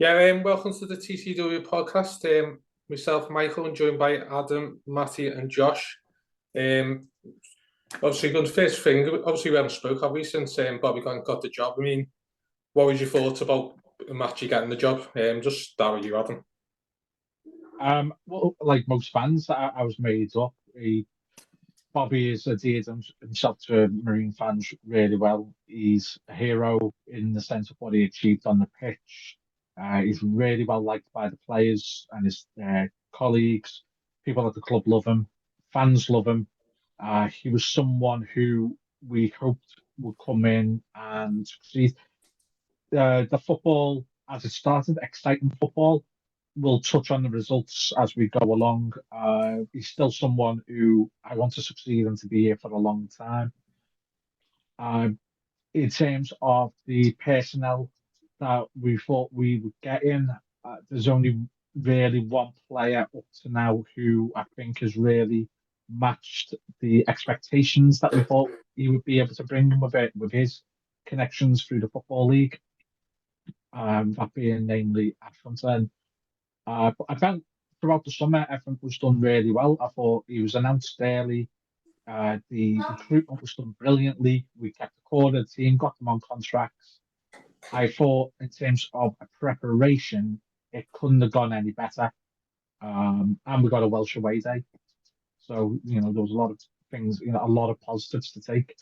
Welcome to the TCW Podcast. Myself, Michael, and joined by Adam, Matty, and Josh. Obviously, the first thing, we haven't spoke, have we, since Bobby got the job? I mean, what was your thoughts about Matty getting the job? Just start with you, Adam. Well, like most fans, I was made up. Bobby has adhered himself to Marine fans really well. He's a hero in the sense of what he achieved on the pitch. He's really well liked by the players and his colleagues. People at the club love him. Fans love him. He was someone who we hoped would come in and succeed. The football, as it started, exciting football. We'll touch on the results as we go along. He's still someone who I want to succeed and to be here for a long time. In terms of the personnel that we thought we would get in, there's only really one player up to now who I think has really matched the expectations that we thought he would be able to bring with his connections through the Football League. That being namely Ashton. But I felt throughout the summer, everything was done really well. I thought he was announced early. The recruitment was done brilliantly. We kept the core of the team, got them on contracts. I thought, in terms of a preparation, it couldn't have gone any better. And we got a Welsh away day. So, there was a lot of things, a lot of positives to take.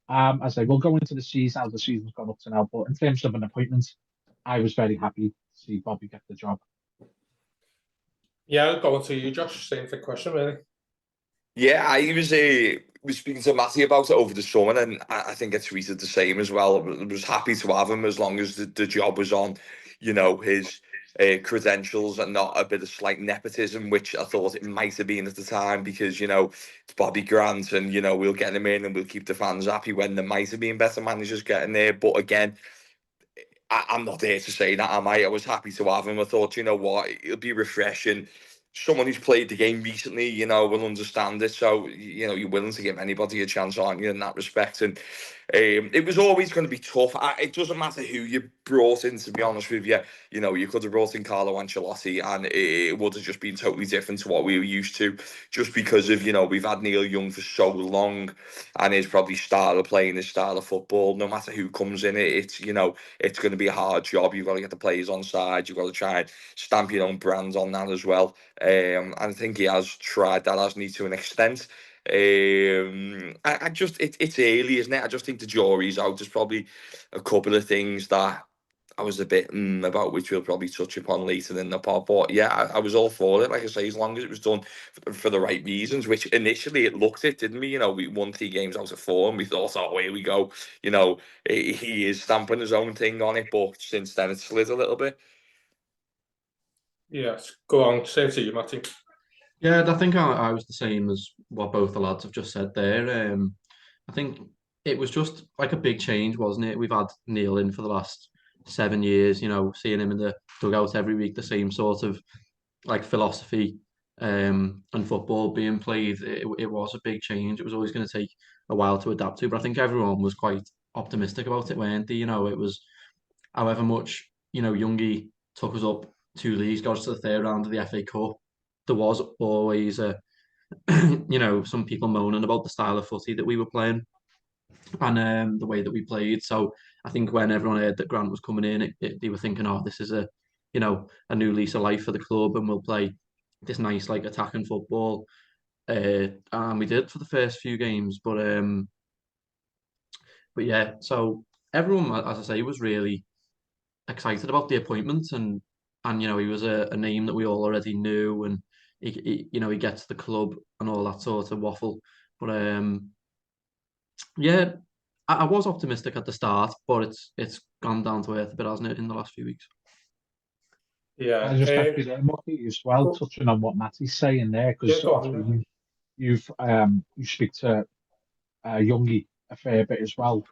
As I say, we'll go into the season, how the season's gone up to now. But in terms of an appointment, I was very happy to see Bobby get the job. Yeah, going to you, Josh. Same thing question, really. Yeah, I was speaking to Matty about it over the summer, and I think I tweeted the same as well. I was happy to have him as long as the job was on, his credentials and not a bit of slight nepotism, which I thought it might have been at the time because, it's Bobby Grant and, we'll get him in and we'll keep the fans happy when there might have been better managers getting there. But again, I'm not there to say that, am I? I was happy to have him. I thought, you know what, it'll be refreshing. Someone who's played the game recently, will understand it. So, you're willing to give anybody a chance, aren't you, in that respect? And it was always going to be tough. It doesn't matter who you brought in, to be honest with you. You could have brought in Carlo Ancelotti and it would have just been totally different to what we were used to, just because of, we've had Neil Young for so long and his probably style of playing, his style of football. No matter who comes in it's going to be a hard job. You've got to get the players on side. You've got to try and stamp your own brand on that as well. And I think he has tried that, hasn't he, to an extent. It's early, isn't it? I just think the jury's out. There's probably a couple of things that I was a bit about, which we'll probably touch upon later in the pod. But yeah, I was all for it. Like I say, as long as it was done for the right reasons, which initially it looked it, didn't we? We won 3 games out of 4, and we thought, oh, here we go. He is stamping his own thing on it, but since then it slid a little bit. Yes, go on. Same to you, Matty. Yeah, I think I was the same as what both the lads have just said there. I think it was just like a big change, wasn't it? We've had Neil in for the last 7 years, seeing him in the dugout every week, the same sort of like philosophy and football being played. It was a big change. It was always going to take a while to adapt to, but I think everyone was quite optimistic about it, weren't they? It was however much, Youngie took us up 2 leagues, got us to the 3rd round of the FA Cup. There was always some people moaning about the style of footy that we were playing and the way that we played. So I think when everyone heard that Grant was coming in, they were thinking, oh, this is a new lease of life for the club, and we'll play this nice like attacking football. And we did for the first few games, but yeah. So everyone, as I say, was really excited about the appointment, and he was a name that we all already knew, and he gets the club and all that sort of waffle. But yeah, I was optimistic at the start, but it's gone down to earth a bit, hasn't it, in the last few weeks? Yeah, I just have to there, Mucky, as well, touching on what Matty's saying there, because you speak to Youngie a fair bit as well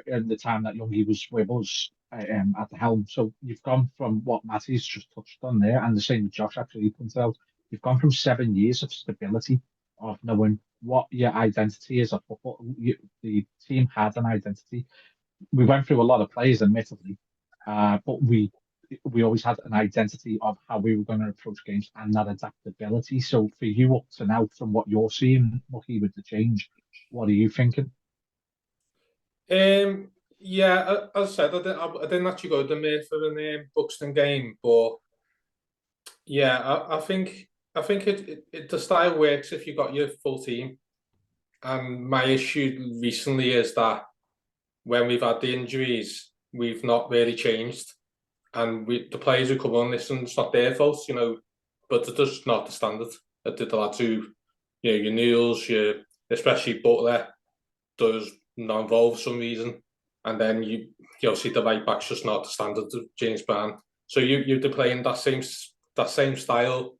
in the time that Youngie was with us at the helm. So you've gone from what Matty's just touched on there, and the same with Josh actually pointed out. You've gone from 7 years of stability, of knowing what your identity is. The team had an identity. We went through a lot of players, admittedly, but we we always had an identity of how we were going to approach games and that adaptability. So for you up to now, from what you're seeing, lucky with the change, what are you thinking? Yeah, as I said, I didn't actually go to Mer for the Buxton game, but yeah, I think the style works if you got your full team. And my issue recently is that when we've had the injuries, we've not really changed. And the players who come on, listen, it's not their fault, but they're just not the standard. The lads who, your Neils, especially Butler, does not involve for some reason. And then you see the right back's just not the standard of James Brown. So you're playing that same style,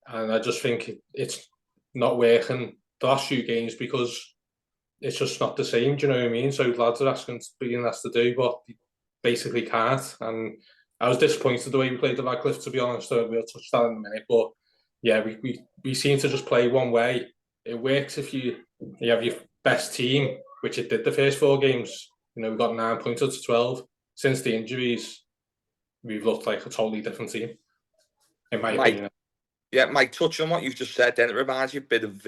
and I just think it's not working the last few games because it's just not the same. Do you know what I mean? So lads are being asked to do, but they basically can't. And I was disappointed the way we played the Radcliffe, to be honest. So we'll touch that in a minute. But yeah, we seem to just play one way. It works if you have your best team, which it did the first 4 games. We got 9 points out of 12. Since the injuries, we've looked like a totally different team, in my opinion. Yeah, Mike, touch on what you've just said, then it reminds you a bit of,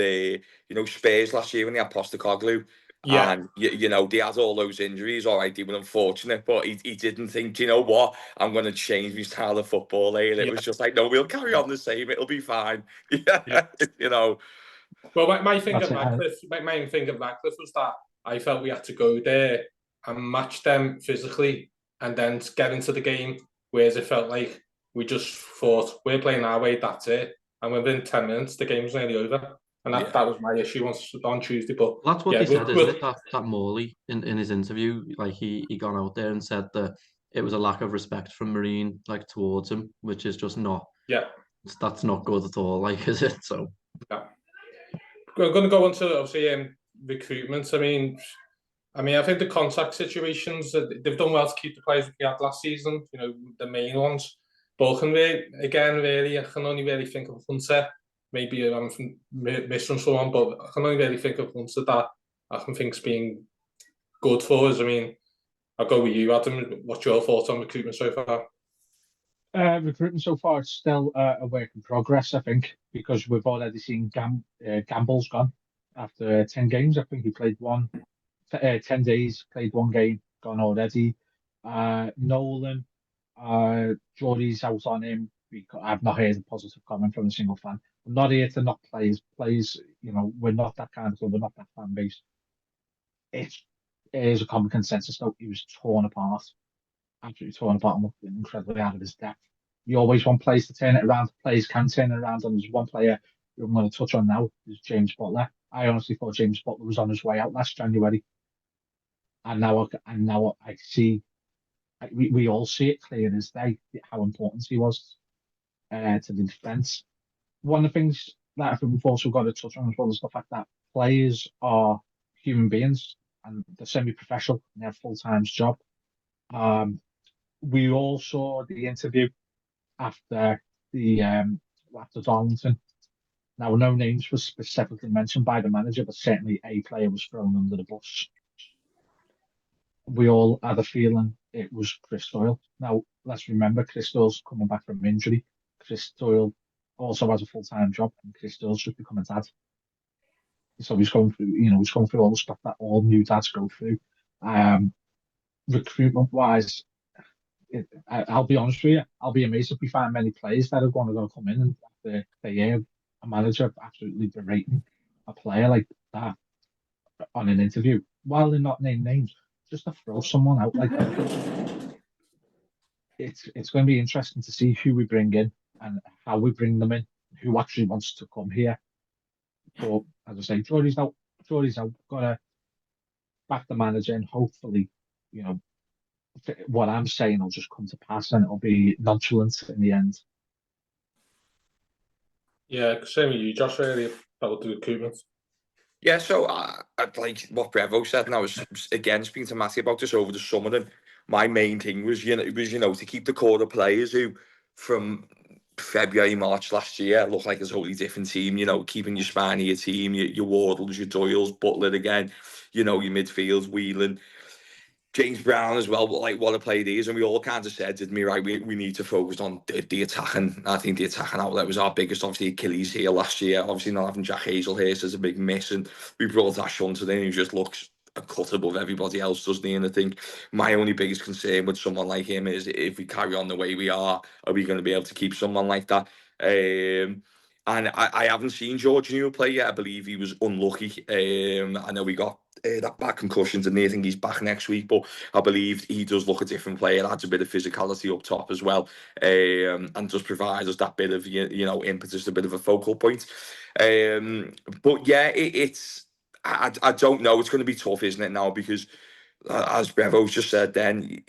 Spurs last year when they had Postecoglou. Yeah. And, they had all those injuries. All right, they were unfortunate, but he didn't think, you know what, I'm going to change my style of football there. And it was just like, no, we'll carry on the same. It'll be fine. Yeah. Well, my thing at Radcliffe, my main thing at Radcliffe was that I felt we had to go there and match them physically and then get into the game, whereas it felt like we just thought, we're playing our way, that's it. And within 10 minutes, the game was nearly over. And that was my issue on Tuesday. But that's what they said, isn't it? That Morley in his interview, like he gone out there and said that it was a lack of respect from Marine, like towards him, which is just not. Yeah. That's not good at all, like, is it? So. Yeah. We're going to go on to obviously recruitment. I mean, I think the contract situations, they've done well to keep the players we had last season, the main ones. But I can only really think of Hunter. Maybe I'm missing someone, but I can only really think of Hunter that I can think's been good for us. I mean, I'll go with you, Adam. What's your thoughts on recruitment so far? Recruitment so far is still a work in progress, I think, because we've already seen Gamble's gone after 10 games. I think he played 10 days, played 1 game, gone already. Nolan, Geordie's out on him. I've not heard a positive comment from a single fan. I'm not here to knock players. Players, we're not that kind of club. We're not that fan base. It is a common consensus, though. He was torn apart. Absolutely torn apart and looking incredibly out of his depth. You always want players to turn it around. Players can turn it around. And there's one player who I'm going to touch on now, is James Butler. I honestly thought James Butler was on his way out last January. And now I see, we all see it clear as day, how important he was to the defence. One of the things that I think we've also got to touch on as well is the fact that players are human beings and they're semi-professional and they have full-time job. We all saw the interview after Darlington. Now, no names were specifically mentioned by the manager, but certainly a player was thrown under the bus. We all had a feeling it was Chris Doyle. Now, let's remember, Chris Doyle's coming back from injury. Chris Doyle also has a full-time job, and Chris Doyle's just become a dad. So he's going through all the stuff that all new dads go through. Recruitment-wise, I'll be honest with you, I'll be amazed if we find many players that are going to come in and they hear a manager absolutely berating a player like that on an interview while they're not named names, just to throw someone out like that. It's going to be interesting to see who we bring in and how we bring them in, who actually wants to come here. But as I say, Geordie's out, got to back the manager and hopefully, what I'm saying will just come to pass and it'll be nonchalant in the end. Yeah, same with you, Josh, really, about the recruitment. Yeah, so I like what Brevo said, and I was again speaking to Matty about this over the summer, and my main thing was, to keep the core of players who from February, March last year looked like a totally different team, keeping your spine of your team, your Wardles, your Doyles, Butler again, your midfields, Whelan. James Brown as well, like what a player he is, and we all kind of said, didn't we, right, we need to focus on the attacking. I think the attacking outlet was our biggest, obviously, Achilles heel last year. Obviously, not having Jack Hazelhurst is a big miss, and we brought Ash Hunter in, who just looks a cut above everybody else, doesn't he? And I think my only biggest concern with someone like him is if we carry on the way we are we going to be able to keep someone like that? And I haven't seen George Newell play yet. I believe he was unlucky. I know we got that back concussion, and I think he's back next week, but I believe he does look a different player, adds a bit of physicality up top as well, and does provide us that bit of impetus, a bit of a focal point. But yeah, it's I don't know. It's going to be tough, isn't it, now? Because as Brevo's just said, then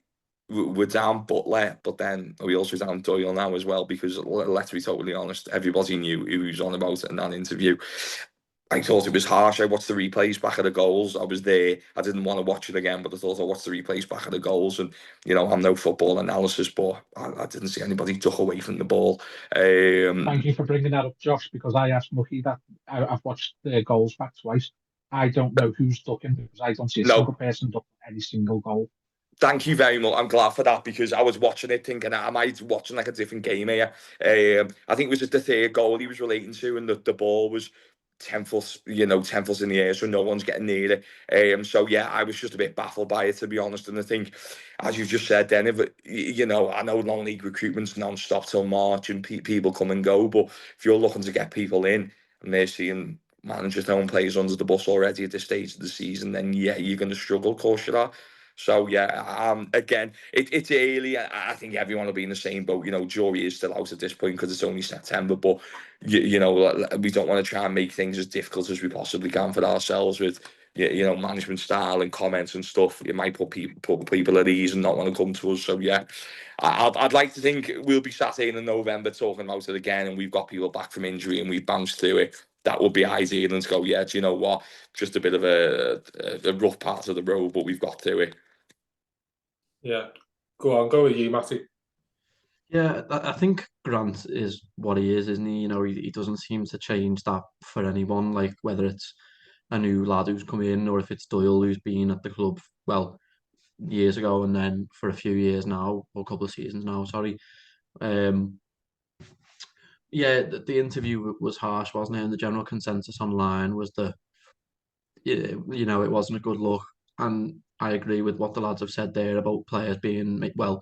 we're down Butler, but then we also down Doyle now as well, because let's be totally honest, everybody knew who he was on about in that interview. I thought it was harsh. I watched the replays back of the goals. I was there. I didn't want to watch it again, but I thought I watched the replays back of the goals, and I'm no football analysis, but I didn't see anybody duck away from the ball. Thank you for bringing that up, Josh, because I asked Mucky that. I've watched the goals back twice. I don't know who's ducking, because I don't see a single person ducking any single goal. Thank you very much. I'm glad for that, because I was watching it thinking, am I watching like a different game here? I think it was the third goal he was relating to, and the ball was 10 foot, 10 foot in the air, so no one's getting near it. So yeah, I was just a bit baffled by it, to be honest. And I think, as you just said, then, if I know non-league recruitment's non-stop till March, and people come and go, but if you're looking to get people in, and they're seeing managers throwing players under the bus already at this stage of the season, then yeah, you're going to struggle, of course you are. So yeah, again, it's early. I think everyone will be in the same boat. Jury is still out at this point because it's only September. But we don't want to try and make things as difficult as we possibly can for ourselves with management style and comments and stuff. It might put people at ease and not want to come to us. So yeah, I'd like to think we'll be sat here in November talking about it again, and we've got people back from injury and we've bounced through it. That would be ideal, and to go, yeah, do you know what? Just a bit of a rough part of the road, but we've got through it. Yeah, go with you, Matty. Yeah, I think Grant is what he is, isn't he? He doesn't seem to change that for anyone, like whether it's a new lad who's come in or if it's Doyle who's been at the club, well, years ago and then for a few years now, or a couple of seasons now, sorry. Yeah, the interview was harsh, wasn't it? And the general consensus online was that, it wasn't a good look. And I agree with what the lads have said there about players being, well,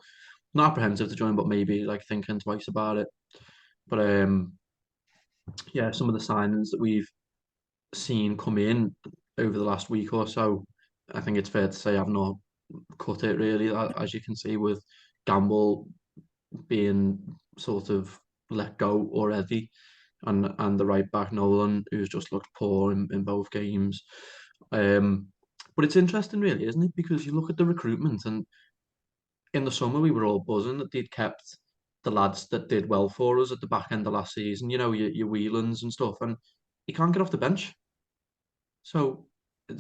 not apprehensive to join, but maybe like thinking twice about it. But yeah, some of the signings that we've seen come in over the last week or so, I think it's fair to say I've not cut it really. As you can see, with Gamble being sort of let go already, and the right back Nolan, who's just looked poor in both games. But it's interesting, really, isn't it? Because you look at the recruitment, and in the summer we were all buzzing that they'd kept the lads that did well for us at the back end of last season. Your Whelans and stuff, and he can't get off the bench. So,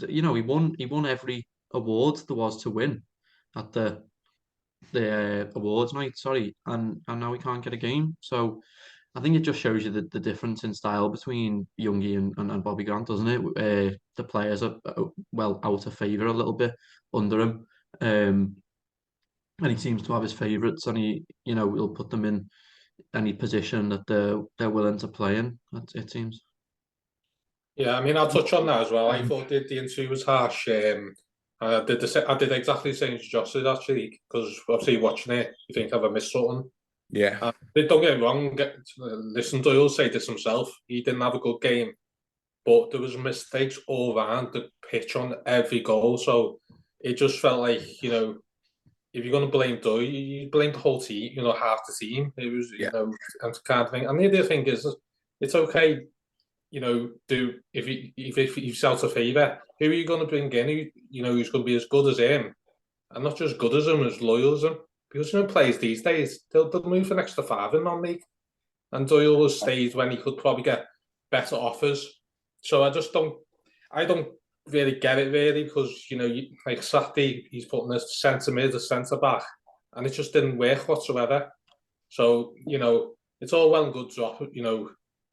he won every award there was to win at the awards night, sorry, and now he can't get a game. So I think it just shows you the difference in style between Youngie and Bobby Grant, doesn't it? The players are well out of favour a little bit under him, and he seems to have his favourites, and he'll put them in any position that they're willing to play in. It seems. Yeah, I mean, I'll touch on that as well. I thought the interview was harsh. I did exactly the same as Josh did, actually, because obviously watching it, you think, have I missed something? Yeah. Don't get me wrong. Listen, Doyle say this himself. He didn't have a good game, but there was mistakes all around the pitch on every goal. So it just felt like, if you're going to blame Doyle, you blame the whole team. Half the team. It was, and kind of thing. And the other thing is, it's okay. If he's out of favour, who are you going to bring in? Who's going to be as good as him, and not just good as him, as loyal as him. Because players these days they'll move for an extra £5 in non-league, and Doyle was stayed when he could probably get better offers. So I don't really get it really, because like Saturday he's putting a centre mid, a centre back, and it just didn't work whatsoever. So it's all well and good drop.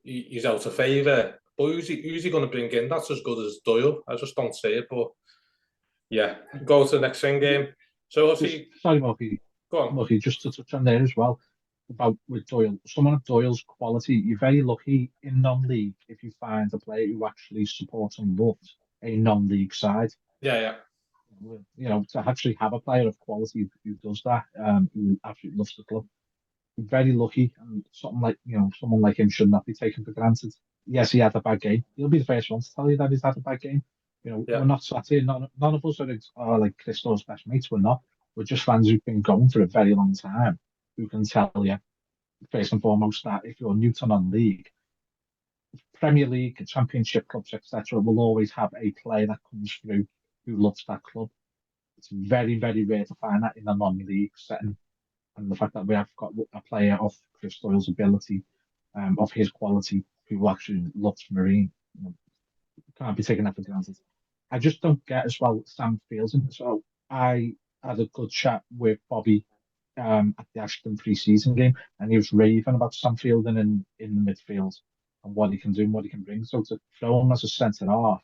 He's out of favour, but who's he going to bring in that's as good as Doyle? I just don't see it. But yeah, go to the next thing game. So obviously, Sorry, Murphy. go on. Murphy, just to touch on there as well about with Doyle. Someone of Doyle's quality, you're very lucky in non-league if you find a player who actually supports and loves a non-league side. Yeah. You know, to actually have a player of quality who does that, who absolutely loves the club. Very lucky, and something like someone like him should not be taken for granted. Yes, he had a bad game. He'll be the first one to tell you that he's had a bad game. Yeah. We're not sat here. None of us are like Christo's best mates. We're not. We're just fans who've been going for a very long time, who can tell you first and foremost that if you're new to non-league, Premier League, Championship clubs, etc., will always have a player that comes through who loves that club. It's very, very rare to find that in a non-league setting. And the fact that we have got a player of Chris Doyle's ability, of his quality, who actually loves Marine, can't be taken that for granted. I just don't get as well Sam Fielding. So I had a good chat with Bobby at the Ashton pre-season game, and he was raving about Sam Fielding in the midfield and what he can do and what he can bring. So to throw him as a centre half,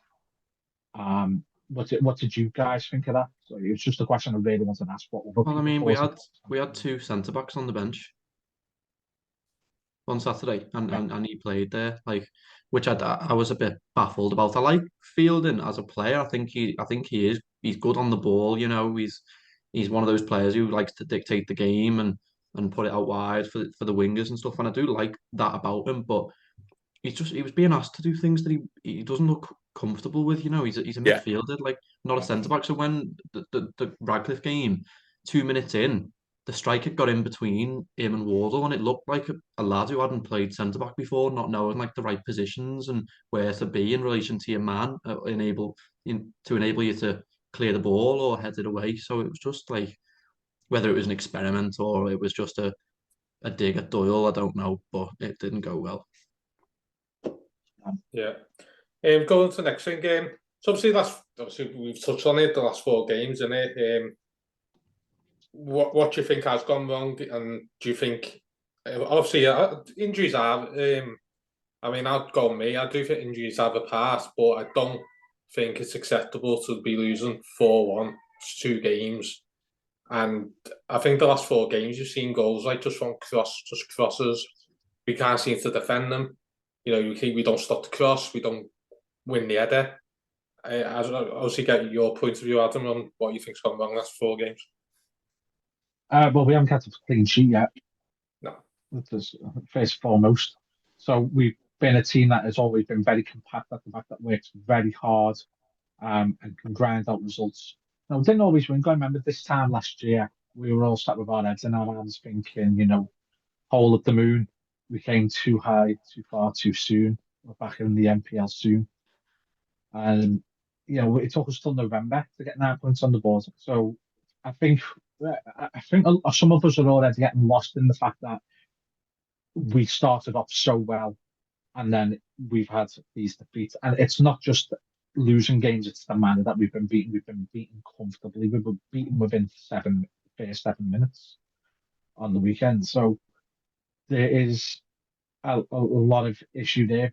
what did you guys think of that? So it was just a question I really wanted to ask. Well, I mean, we had two centre backs on the bench on Saturday, and he played there, like, which I was a bit baffled about. I like Fielding as a player. I think he's good on the ball. You know, he's one of those players who likes to dictate the game and put it out wide for the wingers and stuff. And I do like that about him, but he was being asked to do things that he doesn't look comfortable with. You know, he's a midfielder, like not a centre back. So when the Radcliffe game, 2 minutes in, the striker got in between him and Wardle, and it looked like a lad who hadn't played centre back before, not knowing like the right positions and where to be in relation to your man, to enable you to clear the ball or head it away. So it was just like whether it was an experiment or it was just a dig at Doyle, I don't know, but it didn't go well. Yeah. Going to the next game. So obviously we've touched on it, the last 4 games, innit? What do you think has gone wrong, and do you think obviously injuries are? I mean, I'd go on me. I do think injuries have a part, but I don't think it's acceptable to be losing 4-1, 2 games. And I think the last 4 games you've seen goals like just from crosses. We can't seem to defend them. You think we don't stop the cross, we don't win the header. I obviously get your point of view, Adam, on what you think's gone wrong last 4 games. Well, we haven't kept a clean sheet yet. No. That's first and foremost. So we've been a team that has always been very compact at the back, that works very hard and can grind out results. Now, we didn't always win. I remember this time last year, we were all sat with our heads in our hands thinking, whole of the moon. We came too high, too far, too soon. We're back in the NPL soon. And, it took us till November to get 9 points on the board. So I think some of us are already getting lost in the fact that we started off so well and then we've had these defeats. And it's not just losing games, it's the manner that we've been beaten. We've been beaten comfortably. We were beaten within first 7 minutes on the weekend. So there is a lot of issue there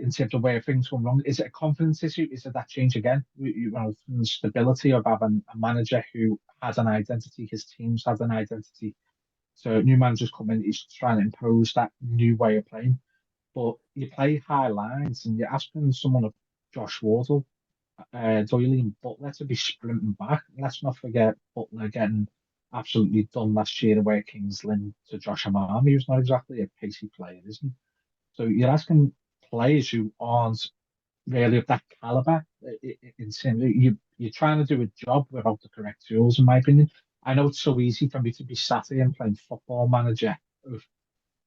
in terms of where things went wrong. Is it a confidence issue? Is it that change again? From the stability of having a manager who has an identity, his teams has an identity. So new managers come in, he's trying to impose that new way of playing. But you play high lines and you're asking someone of Josh Wardle, Doyle and Butler to be sprinting back. Let's not forget Butler getting absolutely done last year away at Kings Lynn to Josh Amami, who's not exactly a pacey player, isn't he? So you're asking players who aren't really of that caliber. You're trying to do a job without the correct tools, in my opinion. I know it's so easy for me to be sat here and playing Football Manager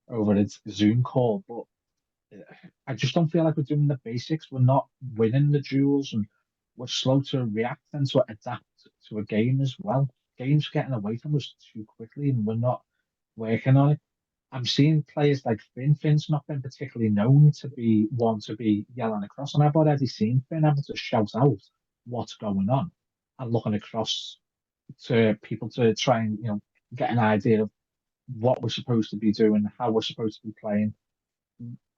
over a Zoom call, but I just don't feel like we're doing the basics. We're not winning the duels, and we're slow to react and to adapt to a game as well. Games getting away from us too quickly, and we're not working on it. I'm seeing players like Finn. Finn's not been particularly known to be one to be yelling across, and I've already seen Finn having to shout out what's going on and looking across to people to try and get an idea of what we're supposed to be doing, how we're supposed to be playing,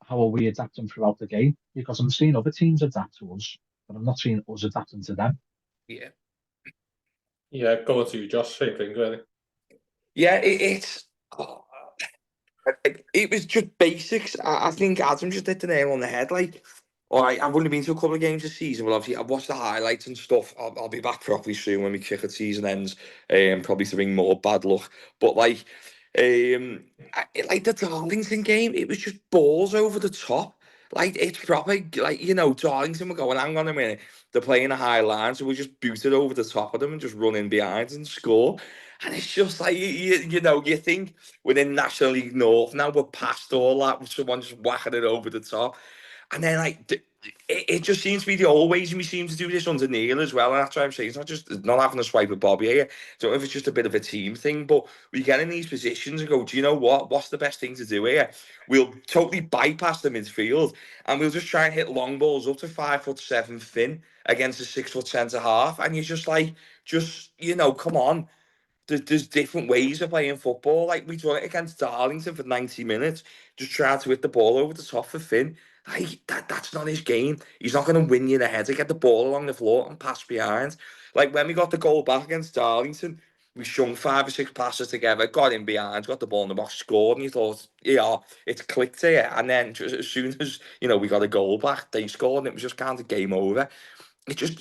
how are we adapting throughout the game. Because I'm seeing other teams adapt to us, but I'm not seeing us adapting to them. Yeah. Yeah, going to you, Josh, same thing, really. Yeah, it was just basics. I think Adam just hit the nail on the head. Like, all right, I've only been to a couple of games this season, but obviously I've watched the highlights and stuff. I'll be back properly soon when my cricket season ends, probably to bring more bad luck. But like, like the Darlington game, it was just balls over the top. Like it's proper, like Darlington were going, hang on a minute, they're playing a high line, so we just boot it over the top of them and just run in behind and score. And it's just like you think within National League North now we're past all that, with someone just whacking it over the top. And then it just seems to be the old ways, and we seem to do this under Neil as well. And that's why I'm saying it's not having a swipe at Bobby here. I don't know if it's just a bit of a team thing, but we get in these positions and go, do you know what? What's the best thing to do here? We'll totally bypass the midfield and we'll just try and hit long balls up to 5'7" Finn against a 6 foot centre half. And you're just like, come on. There's different ways of playing football. Like we done it against Darlington for 90 minutes, just trying to hit the ball over the top for Finn. Like that's not his game. He's not going to win you the header. Get the ball along the floor and pass behind. Like when we got the goal back against Darlington, we strung 5 or 6 passes together, got in behind, got the ball in the box, scored, and you thought, yeah, it's clicked here. And then just as soon as we got a goal back, they scored, and it was just kind of game over. It just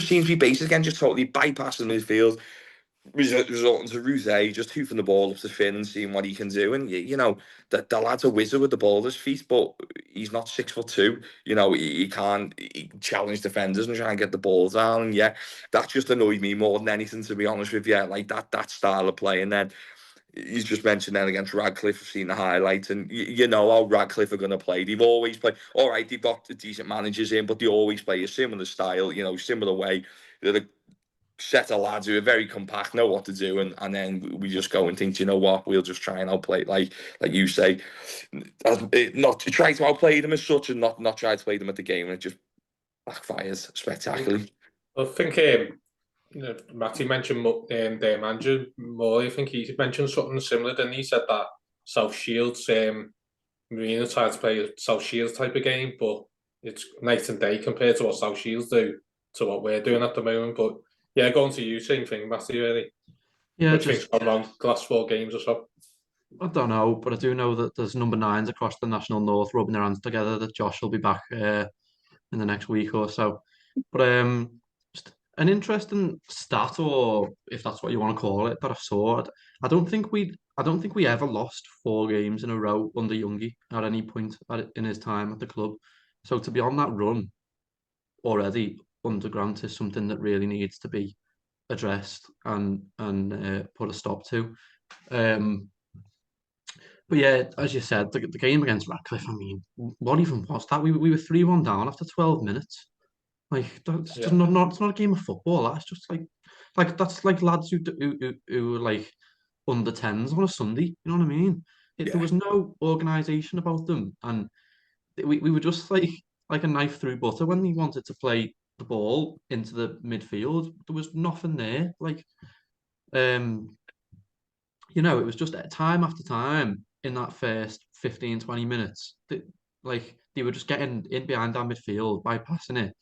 seems to be basic again, just totally bypassing the midfield, resulting to Ruse just hoofing the ball up to Finn and seeing what he can do. And the lad's a wizard with the ball at his feet, but he's not 6'2". He can't challenge defenders and try and get the ball down. And yeah, that just annoyed me more than anything, to be honest with you. Like that style of play. And then he's just mentioned then against Radcliffe, I've seen the highlights, and you know how Radcliffe are going to play. They've always played. All right, they've got decent managers in, but they always play a similar style, similar way. They're a set of lads who are very compact, know what to do, and then we just go and think, you know what, we'll just try and outplay, like you say, not to try to outplay them as such, and not try to play them at the game, and it just backfires spectacularly. I think Matty mentioned their manager more. I think he mentioned something similar. Then he said that South Shields, Marina tried to play a South Shields type of game, but it's night and day compared to what South Shields do to what we're doing at the moment. But yeah, going to you, same thing, Matty. Really, Yeah, which thing's gone wrong the last 4 games or so? I don't know, but I do know that there's number 9s across the National North rubbing their hands together that Josh will be back in the next week or so. But just an interesting stat, or if that's what you want to call it, that I saw. I don't think we ever lost 4 games in a row under Youngie at any point in his time at the club. So to be on that run already under Grant is something that really needs to be addressed and put a stop to. But yeah, as you said, the game against Radcliffe, I mean, what even was that? We were 3-1 down after 12 minutes. Like that's just not it's not a game of football. That's just like that's like lads who are like under 10s on a Sunday. You know what I mean? There was no organisation about them, and we were just like a knife through butter when we wanted to play the ball into the midfield. There was nothing there. Like it was just time after time in that first 15, 20 minutes that like they were just getting in behind our midfield, bypassing it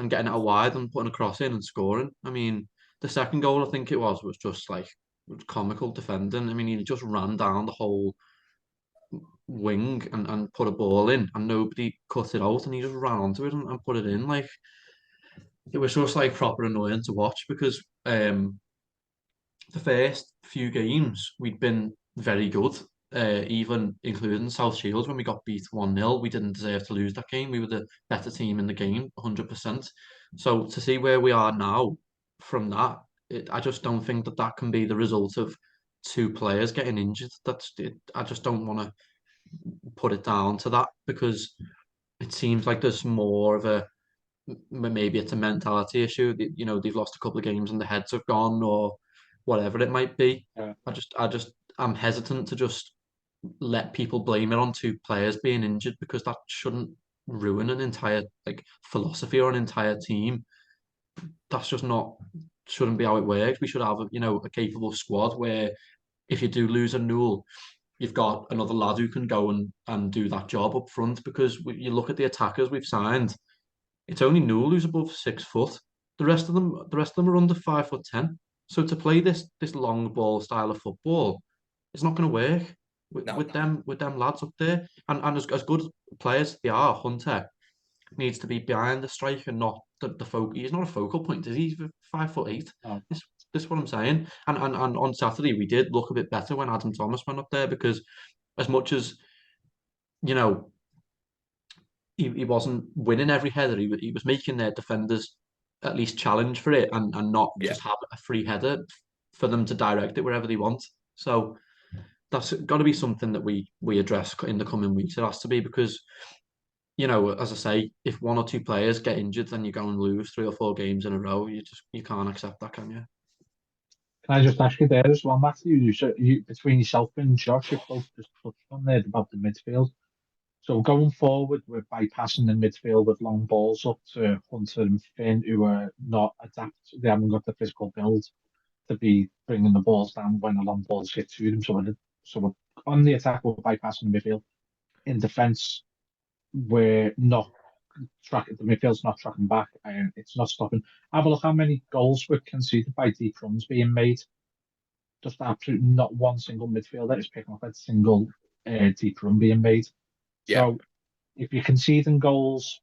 and getting it wide and putting a cross in and scoring. I mean, the second goal, I think it was just like comical defending. I mean, he just ran down the whole wing and put a ball in, and nobody cut it out, and he just ran onto it and put it in. Like, it was just like proper annoying to watch because the first few games we'd been very good, even including South Shields when we got beat 1-0. We didn't deserve to lose that game. We were the better team in the game, 100%. So to see where we are now from that, I just don't think that can be the result of 2 players getting injured. That's it. I just don't want to put it down to that because it seems like there's more of a maybe it's a mentality issue. They've lost a couple of games and the heads have gone or whatever it might be. Yeah. I'm hesitant to just let people blame it on 2 players being injured because that shouldn't ruin an entire philosophy or an entire team. That's just shouldn't be how it works. We should have a capable squad where if you do lose a Newell, you've got another lad who can go and do that job up front because you look at the attackers we've signed, it's only Newell who's above 6 foot. The rest of them are under 5'10". So to play this long ball style of football, it's not going to work No. with them lads up there. And as good players they are, Hunter needs to be behind the striker, not the focal. He's not a focal point, is he? He's 5'8". No. This is what I'm saying. And on Saturday we did look a bit better when Adam Thomas went up there, because as much as you know he wasn't winning every header, he was making their defenders at least challenge for it, and not just have a free header for them to direct it wherever they want. So that's got to be something that we address in the coming weeks. It has to be, because as I say, if one or two players get injured, then you go and lose 3 or 4 games in a row. You can't accept that, can you? Can I just ask you there as well, Matthew? Between yourself and Josh, you've both just touched on there about the midfield. So going forward, we're bypassing the midfield with long balls up to Hunter and Finn, who are not adapted. They haven't got the physical build to be bringing the balls down when the long balls get to them. So we're on the attack, we're bypassing the midfield. In defence, we're not tracking. The midfield's not tracking back, and it's not stopping. Have a look how many goals were conceded by deep runs being made. Just absolutely not one single midfielder is picking up a single deep run being made. So if you're conceding goals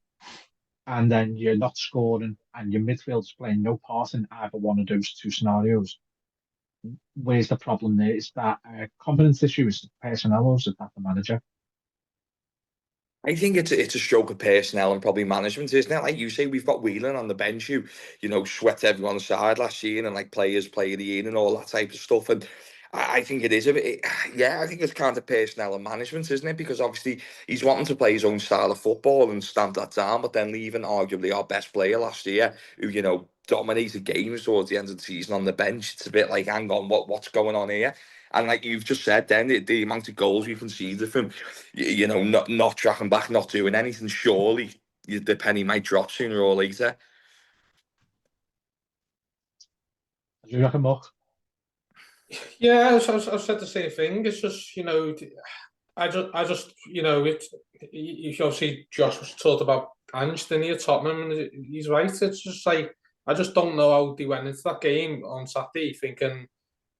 and then you're not scoring and your midfield's playing no part in either one of those two scenarios, where's the problem there? Is that a confidence issue? Is it personnel, or is it that the manager? I think it's a stroke of personnel and probably management, isn't it? Like you say, we've got Whelan on the bench who, sweat everyone aside last year, and like players play the in and all that type of stuff. And I think it is a bit, I think it's kind of personnel and management, isn't it? Because obviously he's wanting to play his own style of football and stamp that down, but then leaving arguably our best player last year, who, dominated games towards the end of the season on the bench. It's a bit like, hang on, what's going on here? And like you've just said, then the amount of goals we conceded from, not tracking back, not doing anything. Surely the penny might drop sooner or later. Do you reckon, Mark? Yeah, I've said the same thing. It's just, I just, you obviously Josh was talked about Ange, didn't he, at Tottenham, and he's right. It's just like, I just don't know how they went into that game on Saturday thinking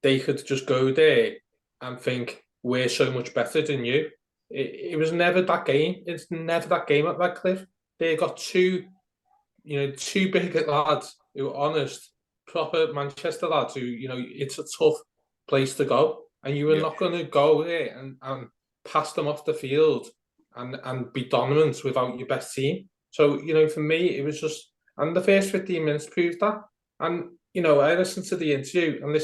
they could just go there and think we're so much better than you. It was never that game. It's never that game at Redcliffe. They got two big lads who are honest, proper Manchester lads who, it's a tough place to go. And you were not going to go there and pass them off the field and be dominant without your best team. So, for me, it was just, and the first 15 minutes proved that. And, I listened to the interview and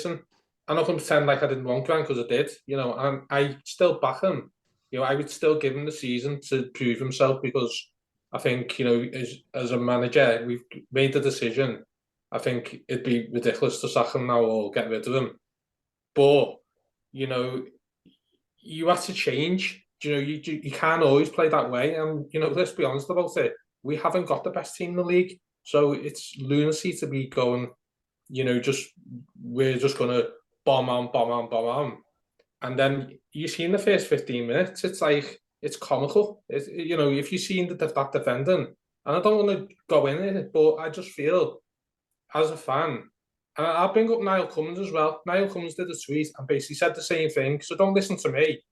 I'm not going to pretend like I didn't want Grant, because I did, and I still back him. I would still give him the season to prove himself, because I think, as a manager, we've made the decision. I think it'd be ridiculous to sack him now or get rid of him. But, you have to change. You can't always play that way. And, let's be honest about it. We haven't got the best team in the league. So it's lunacy to be going, we're just going to bomb on. And then you see in the first 15 minutes, it's like, it's comical. If you've seen that defending, and I don't want to go in it, but I just feel, as a fan, and I'll bring up Niall Cummins as well. Niall Cummins did a tweet and basically said the same thing. So don't listen to me,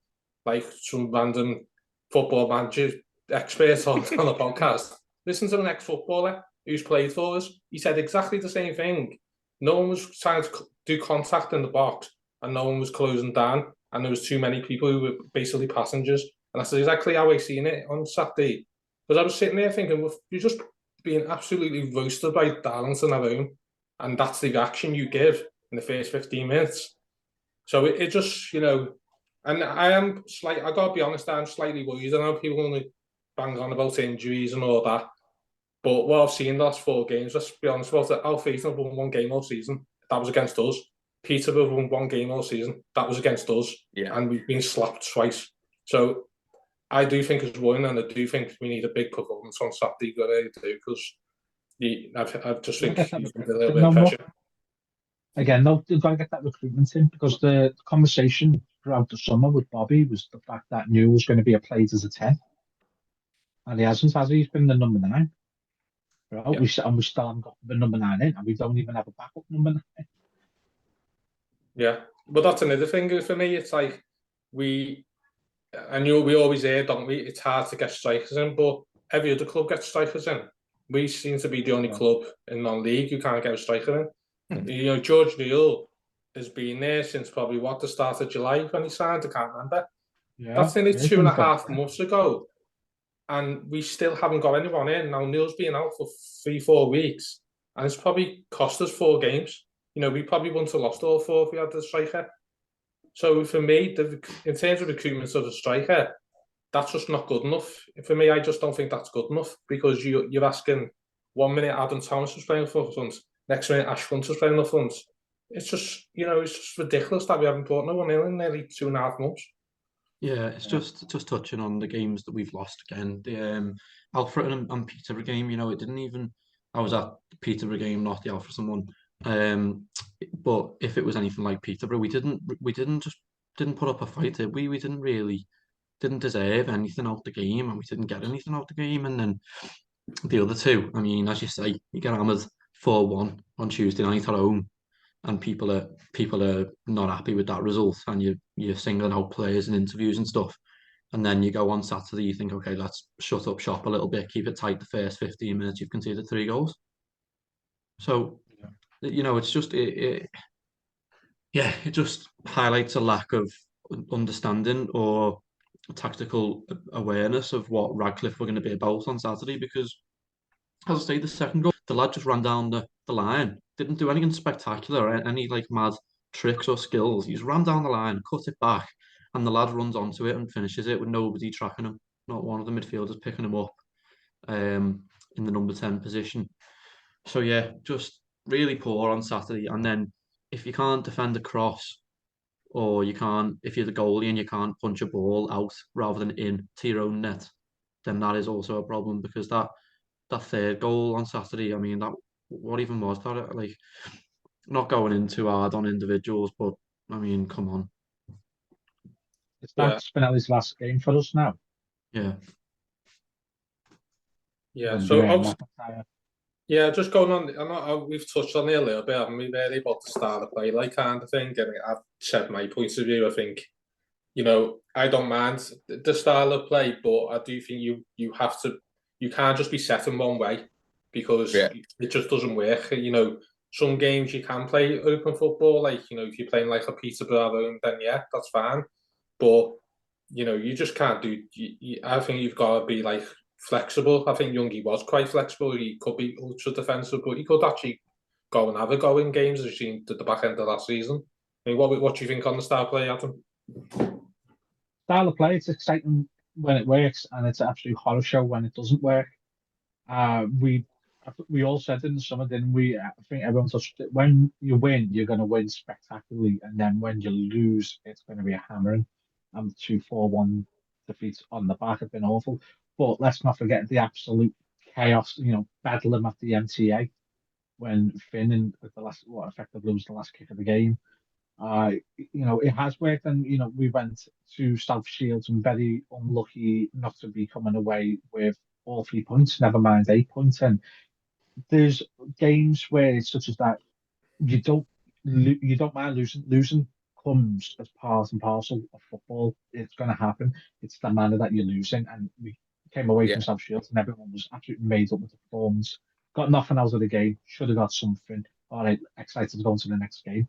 like some random football manager expert on a podcast. Listen to an ex-footballer who's played for us. He said exactly the same thing. No one was trying to do contact in the box, and no one was closing down, and there was too many people who were basically passengers. And that's exactly how I seen it on Saturday. Because I was sitting there thinking, well, you're just being absolutely roasted by Darlington at home, and that's the reaction you give in the first 15 minutes. So it just, and I got to be honest, I'm slightly worried. I know people only bang on about injuries and all that, but what I've seen the last 4 games, let's be honest about it, Al Faith won 1 game all season. That was against us. Peterborough won 1 game all season. That was against us. Yeah. And we've been slapped twice. So I do think it's worrying, and I do think we need a big performance on Saturday. Got to do, because I just think he's under a little bit of pressure. Again, they've got to get that recruitment in, because the conversation throughout the summer with Bobby was the fact that Newell was going to be a played as a 10. And he hasn't, has he? He's been the number 9. Right? Yeah. We still haven't got the number 9 in, and we don't even have a backup number 9. Yeah, but that's another thing for me. It's like we always hear, don't we? It's hard to get strikers in, but every other club gets strikers in. We seem to be the only club in non-league who can't get a striker in. George Neal has been there since probably the start of July when he signed. I can't remember. That's only 2.5 months ago, and we still haven't got anyone in. Now Neal's been out for 3-4 weeks, and it's probably cost us 4 games. We probably wouldn't have lost all 4 if we had the striker. So for me, in terms of recruitment of a striker, that's just not good enough. For me, I just don't think that's good enough, because you're asking 1 minute Adam Thomas was playing for us, next minute Ash Front was playing for us. It's just, it's just ridiculous that we haven't brought no one in nearly 2.5 months. Yeah, it's just touching on the games that we've lost again. The Alfred and Peterborough game, it didn't even. I was at the Peterborough game, not the Alfred one. But if it was anything like Peterborough, we didn't put up a fight. We didn't deserve anything out the game, and we didn't get anything out the game. And then the other two, I mean, as you say, you get hammered 4-1 on Tuesday night at home, and people are not happy with that result, and you're singling out players in interviews and stuff. And then you go on Saturday, you think, okay, let's shut up shop a little bit, keep it tight the first 15 minutes, you've conceded 3 goals. So, it's just, it just highlights a lack of understanding or tactical awareness of what Radcliffe were going to be about on Saturday, because, as I say, the second goal, the lad just ran down the line, didn't do anything spectacular, any like mad tricks or skills. He just ran down the line, cut it back, and the lad runs onto it and finishes it with nobody tracking him, not one of the midfielders picking him up in the number 10 position. So yeah, just really poor on Saturday. And then if you can't defend a cross, or if you're the goalie and you can't punch a ball out rather than in to your own net, then that is also a problem, because that third goal on Saturday, I mean, what even was that? Like, not going in too hard on individuals, but I mean, come on. It's not Spinelli's last game for us now. Yeah. Yeah. So just going on. I know we've touched on it a little bit, haven't we? Really, about the style of play, like kind of thing. And I've said my points of view. I think, I don't mind the style of play, but I do think you have to. You can't just be set in one way, because it just doesn't work. Some games you can play open football, like, if you're playing like a Peterborough, then yeah, that's fine. But, you just can't do. I think you've got to be like flexible. I think Youngie was quite flexible. He could be ultra defensive, but he could actually go and have a go in games, as you've seen at the back end of last season. I mean, what do you think on the style play, Adam? Style of play, it's exciting when it works, and it's an absolute horror show when it doesn't work. We all said in the summer, didn't we? I think everyone touched it. When you win, you're going to win spectacularly, and then when you lose, it's going to be a hammering. And 2-4-1 defeats on the back have been awful. But let's not forget the absolute chaos, bedlam at the MTA when Finn at the last, effectively was the last kick of the game. It has worked, and we went to South Shields and very unlucky not to be coming away with all 3 points, never mind 8 points. And there's games where it's such as that you don't mind losing. Losing comes as part and parcel of football. It's going to happen. It's the manner that you're losing, and we came away from South Shields and everyone was absolutely made up with the performance. Got nothing out of the game. Should have got something. All right, excited to go into the next game.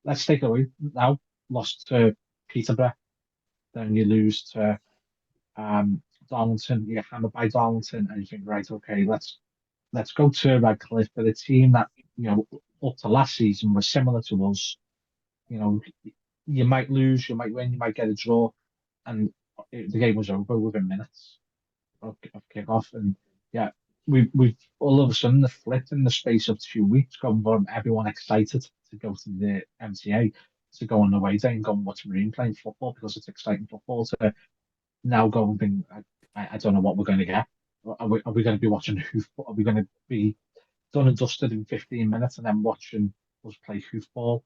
Let's take it away now. Lost to Peterborough, then you lose to Darlington. You get hammered by Darlington, and you think, right, okay, let's go to Radcliffe, for the team that up to last season was similar to us. You might lose, you might win, you might get a draw, and the game was over within minutes of kick-off. And yeah, we've all of a sudden flipped in the space of 2 weeks, gone from everyone excited to go to the MTA, to go on the away day and go and watch Marine playing football because it's exciting football, to now go and think, I don't know what we're going to get. Are we going to be watching hoofball? Are we going to be done and dusted in 15 minutes and then watching us play hoofball?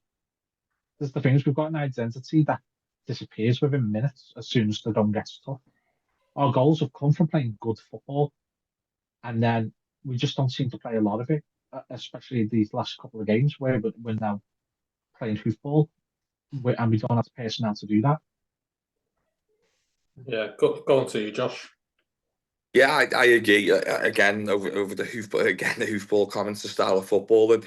There's the things, we've got an identity that disappears within minutes as soon as the gun gets tough. Our goals have come from playing good football, and then we just don't seem to play a lot of it, especially these last couple of games where we're now playing hoofball. and we don't have the personnel to do that. Yeah, go on to you, Josh. Yeah, I agree. Again, over the hoofball comments, the style of football, and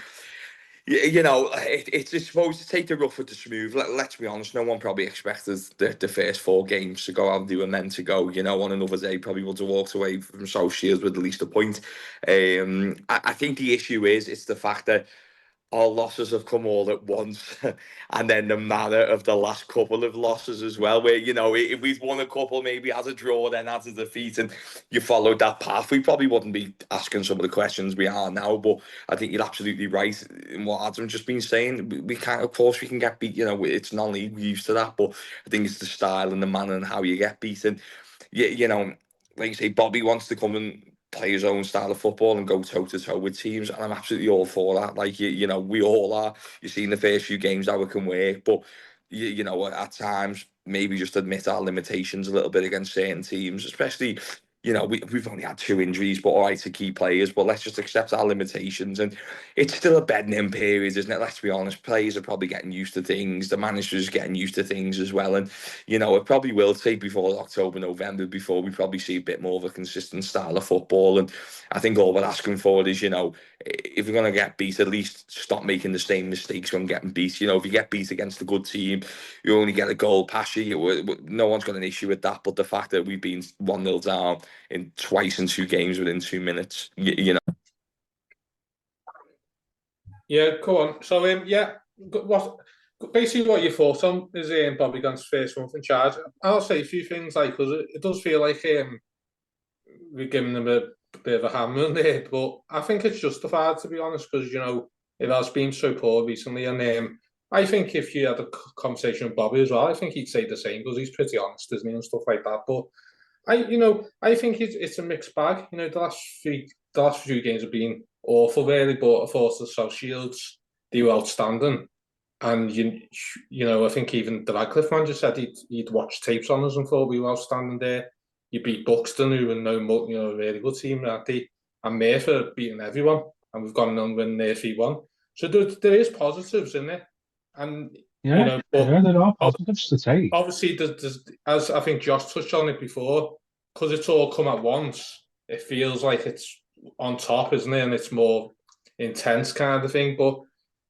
it's supposed to take the rough with the smooth. Let's be honest, no one probably expected the first 4 games to go out and do, and then to go, on another day, probably would have walked away from South Shields with at least a point. I think the issue it's the fact that our losses have come all at once, and then the manner of the last couple of losses as well, where if we've won a couple, maybe as a draw, then as a defeat, and you followed that path, we probably wouldn't be asking some of the questions we are now. But I think you're absolutely right in what Adam's just been saying. We can't, of course, we can get beat. It's non-league, we're used to that, but I think it's the style and the manner and how you get beaten. Like you say, Bobby wants to come and play his own style of football and go toe to toe with teams, and I'm absolutely all for that. Like we all are. You've seen the first few games how it can work, but at times maybe just admit our limitations a little bit against certain teams, especially. We've only had 2 injuries, but all right, to key players. But let's just accept our limitations, and it's still a bedding period, isn't it? Let's be honest. Players are probably getting used to things. The manager's getting used to things as well, and it probably will take before October, November before we probably see a bit more of a consistent style of football. And I think all we're asking for is, if we're going to get beat, at least stop making the same mistakes when getting beat. If you get beat against a good team, you only get a goal past you. No one's got an issue with that. But the fact that we've been 1-0 down twice in 2 games within 2 minutes, Yeah, go on. So, basically what you thought on is Bobby Gant's first month in charge. I'll say a few things, because it does feel like we're giving them a bit of a hammer in there, but I think it's justified, to be honest, because it has been so poor recently, and I think if you had a conversation with Bobby as well, I think he'd say the same, because he's pretty honest, isn't he, and stuff like that. But I think it's a mixed bag. The last few games have been awful, really, but I thought the South Shields, they were outstanding. And I think even the Radcliffe man just said he'd watched tapes on us and thought we were outstanding there. You beat Buxton, who were a really good team, aren't they? And Murphy are beating everyone, and we've gone on win there 3-1. So there is positives in it, and Yeah, but there are positives to take. obviously, as I think Josh touched on it before, because it's all come at once, it feels like it's on top, isn't it? And it's more intense kind of thing. But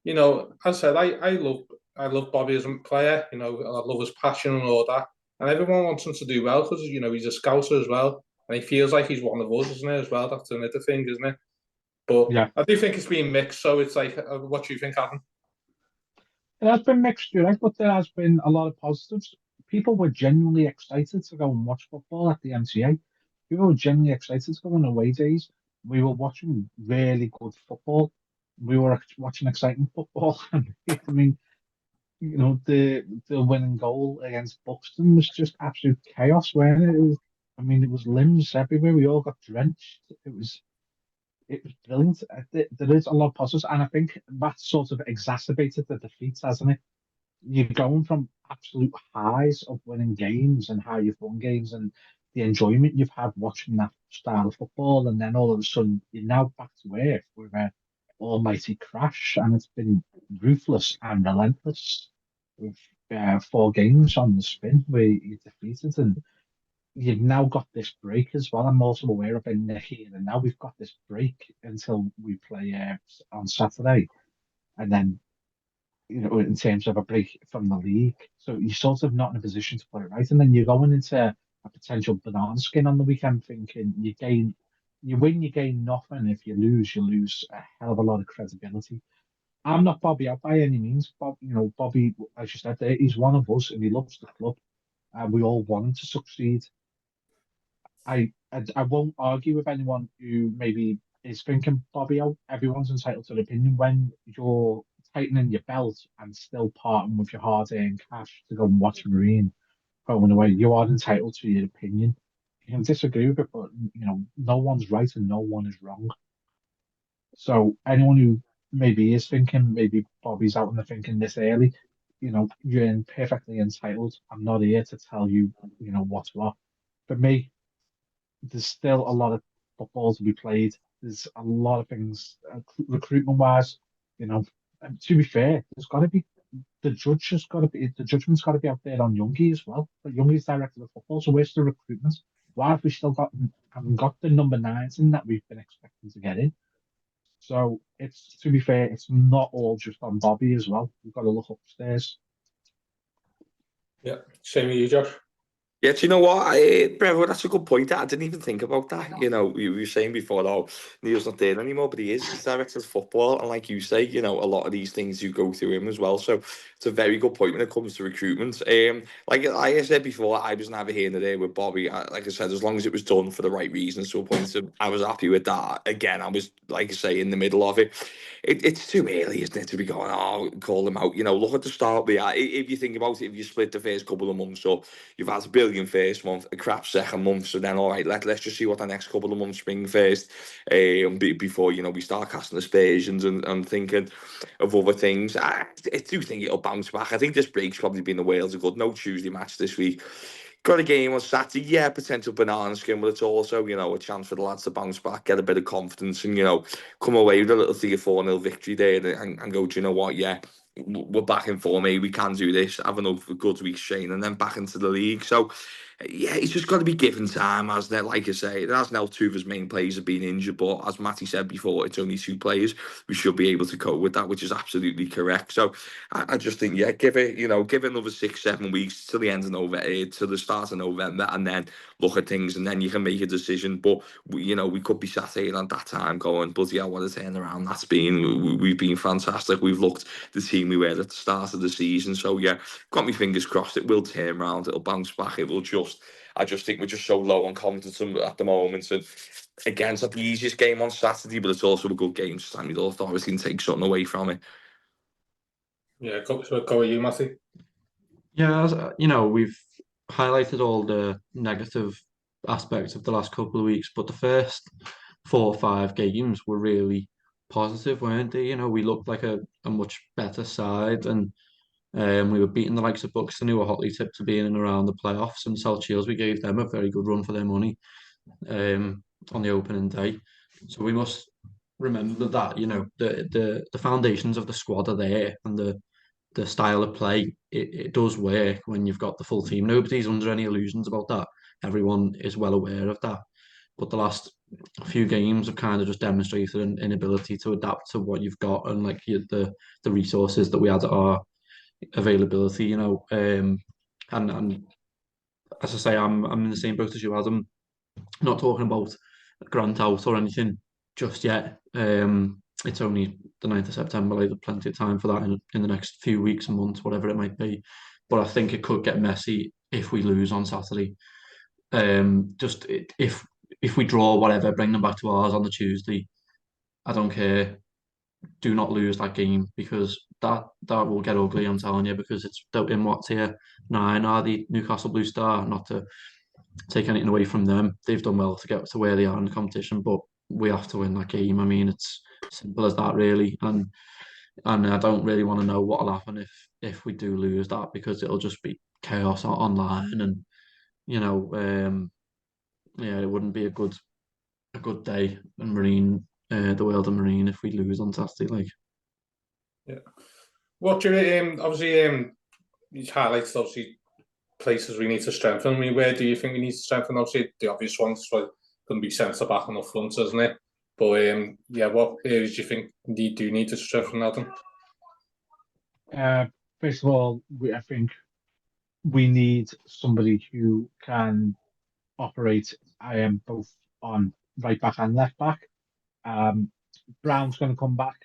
as I said, I love Bobby as a player. I love his passion and all that, and everyone wants him to do well because he's a scouser as well, and he feels like he's one of us, isn't it? As well, that's another thing, isn't it? But yeah, I do think it's been mixed. So it's like, what do you think, Adam? it has been mixed, right? But there has been a lot of positives. People were genuinely excited to go and watch football at the MCA. People were genuinely excited to go on away days. We were watching really good football. We were watching exciting football. I mean, the winning goal against Buxton was just absolute chaos, wasn't it? It was limbs everywhere. We all got drenched. It was brilliant. There is a lot of positives, and I think that sort of exacerbated the defeats, hasn't it? You're going from absolute highs of winning games and how you've won games and the enjoyment you've had watching that style of football, and then all of a sudden you're now back to earth with an almighty crash, and it's been ruthless and relentless with 4 games on the spin where you're defeated, and you've now got this break as well. I'm also aware of in here, and now we've got this break until we play on Saturday, and then in terms of a break from the league. So you're sort of not in a position to put it right. And then you're going into a potential banana skin on the weekend thinking you win, you gain nothing. If you lose a hell of a lot of credibility. I'm not Bobby out by any means. Bobby, as you said there, he's one of us and he loves the club. And we all want him to succeed. I won't argue with anyone who maybe is thinking Bobby out. Everyone's entitled to an opinion when you're tightening your belt and still parting with your hard-earned cash to go and watch Marine going away. You are entitled to your opinion. You can disagree with it, but no one's right and no one is wrong. So anyone who maybe is thinking maybe Bobby's out and they're thinking this early, you're perfectly entitled. I'm not here to tell you, what's what. For me, there's still a lot of football to be played. There's a lot of things recruitment wise, to be fair, there's got to be the judgement's got to be out there on Youngie as well. But Youngie's director of football, so where's the recruitment? Why have we still haven't got the number 9s in that we've been expecting to get in? So it's, to be fair, it's not all just on Bobby as well. We've got to look upstairs. Yeah, same with you, Josh. Yeah, do you know what, Trevor? That's a good point. I didn't even think about that. You know, you were saying before, oh, Neil's not there anymore, but he is. He's director of football, and like you say, you know, a lot of these things you go through him as well. So it's a very good point when it comes to recruitment. Like I said before, I was never here nor there with Bobby. Like I said, as long as it was done for the right reasons, to a point of I was happy with that. Again, I was, like I say, in the middle of it. It's too early, isn't it, to be going, oh, call them out. You know, look at the start. If you think about it, if you split the first couple of months up, you've had a brilliant first month, a crap second month. So then, all right, let's just see what the next couple of months bring first, before, you know, we start casting aspersions and thinking of other things. I do think it'll bounce back. I think this break's probably been the Wales a good. No Tuesday match this week. Got a game on Saturday, yeah, potential banana skin, but it's also, you know, a chance for the lads to bounce back, get a bit of confidence, and, you know, come away with a little 3-4-0 victory there, and go, do you know what, yeah, we're back in form, we can do this, have another good week's training, and then back into the league. So, yeah, it's just got to be given time, hasn't it? Like I say, it has now 2 of his main players have been injured, but as Matty said before, it's only 2 players. We should be able to cope with that, which is absolutely correct. So I just think, yeah, give it another 6-7 weeks till the end of November, till the start of November, and then look at things, and then you can make a decision. But we could be sat here at that time going, bloody hell, what a turnaround that's been. We've been fantastic. We've looked the team we were at the start of the season. So yeah, got my fingers crossed. It will turn around. It'll bounce back. It will just. I just think we're just so low on confidence at the moment. And again, it's not the easiest game on Saturday, but it's also a good game. Stanley Authority can take something away from it. Yeah, go with you, Matthew. Yeah, you know, we've highlighted all the negative aspects of the last couple of weeks, but the first 4 or 5 games were really positive, weren't they? You know, we looked like a much better side, and we were beating the likes of Buxton, who were hotly tipped to being in and around the playoffs, and South Shields, we gave them a very good run for their money on the opening day. So we must remember that, you know, the foundations of the squad are there, and the style of play, it does work when you've got the full team. Nobody's under any illusions about that. Everyone is well aware of that. But the last few games have kind of just demonstrated an inability to adapt to what you've got, and like the resources that we had at our availability, you know. And as I say, I'm in the same boat as you, Adam. Not talking about Grant out or anything just yet. It's only the 9th of September. Like, there's plenty of time for that in the next few weeks and months, whatever it might be. But I think it could get messy if we lose on Saturday. If we draw, whatever, bring them back to ours on the Tuesday. I don't care. Do not lose that game, because that will get ugly, I'm telling you, because it's in what, tier 9 are the Newcastle Blue Star. Not to take anything away from them. They've done well to get to where they are in the competition, but we have to win that game. I mean, it's simple as that, really. And I don't really want to know what will happen if we do lose that, because it'll just be chaos online, and you know, yeah, it wouldn't be a good day in Marine, the world of Marine, if we lose on Saturday. Like, yeah. What do you obviously you highlighted obviously places we need to strengthen. I mean, where do you think we need to strengthen? Obviously, the obvious ones like going to be centre back and up front, isn't it? But yeah, what areas do you think do need to strengthen, Adam? First of all, I think we need somebody who can operate both on right back and left back. Brown's going to come back,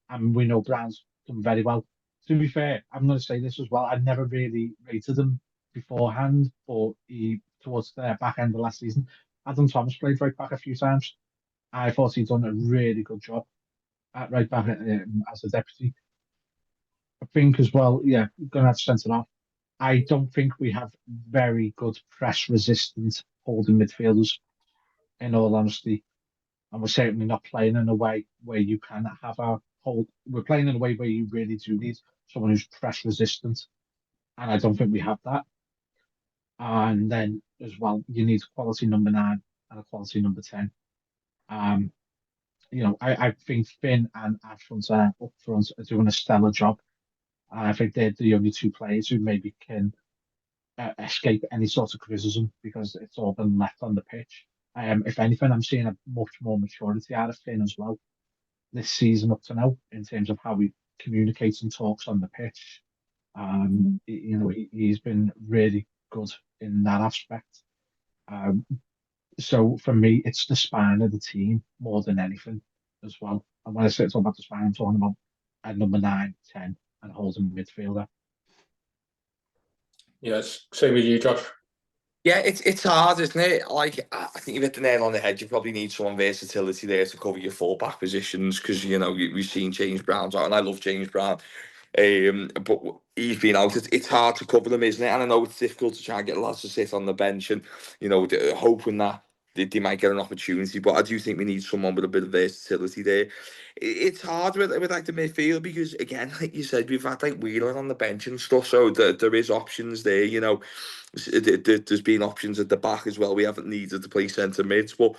and we know Brown's done very well. To be fair, I'm going to say this as well. I never really rated him beforehand, but towards the back end of last season, Adam Thomas played right back a few times. I thought he'd done a really good job at right back as a deputy. I think as well, yeah, we're going to have to centre off. I don't think we have very good press resistant holding midfielders, in all honesty. And we're certainly not playing in a way where you can have our hold. We're playing in a way where you really do need someone who's press resistant. And I don't think we have that. And then as well, you need a quality number 9 and a quality number 10. You know, I think Finn and Ashford up front are doing a stellar job. And I think they're the only two players who maybe can escape any sort of criticism because it's all been left on the pitch. If anything, I'm seeing a much more maturity out of Finn as well this season up to now in terms of how he communicates and talks on the pitch. He's been really good in that aspect. So for me, it's the spine of the team more than anything as well. And when I say it's all about the spine, I'm talking about a number 9, 10, and holding midfielder. Yes, same with you, Josh. Yeah, it's hard, isn't it? Like, I think you've hit the nail on the head. You probably need some versatility there to cover your full-back positions because, we've seen James Brown's out, and I love James Brown. But he's been out. It's hard to cover them, isn't it? And I know it's difficult to try and get lads to sit on the bench and, hoping that they might get an opportunity. But I do think we need someone with a bit of versatility there. It's hard with like the midfield because, again, like you said, we've had like Wheeler on the bench and stuff, so there is options there. There's been options at the back as well. We haven't needed to play centre mids, but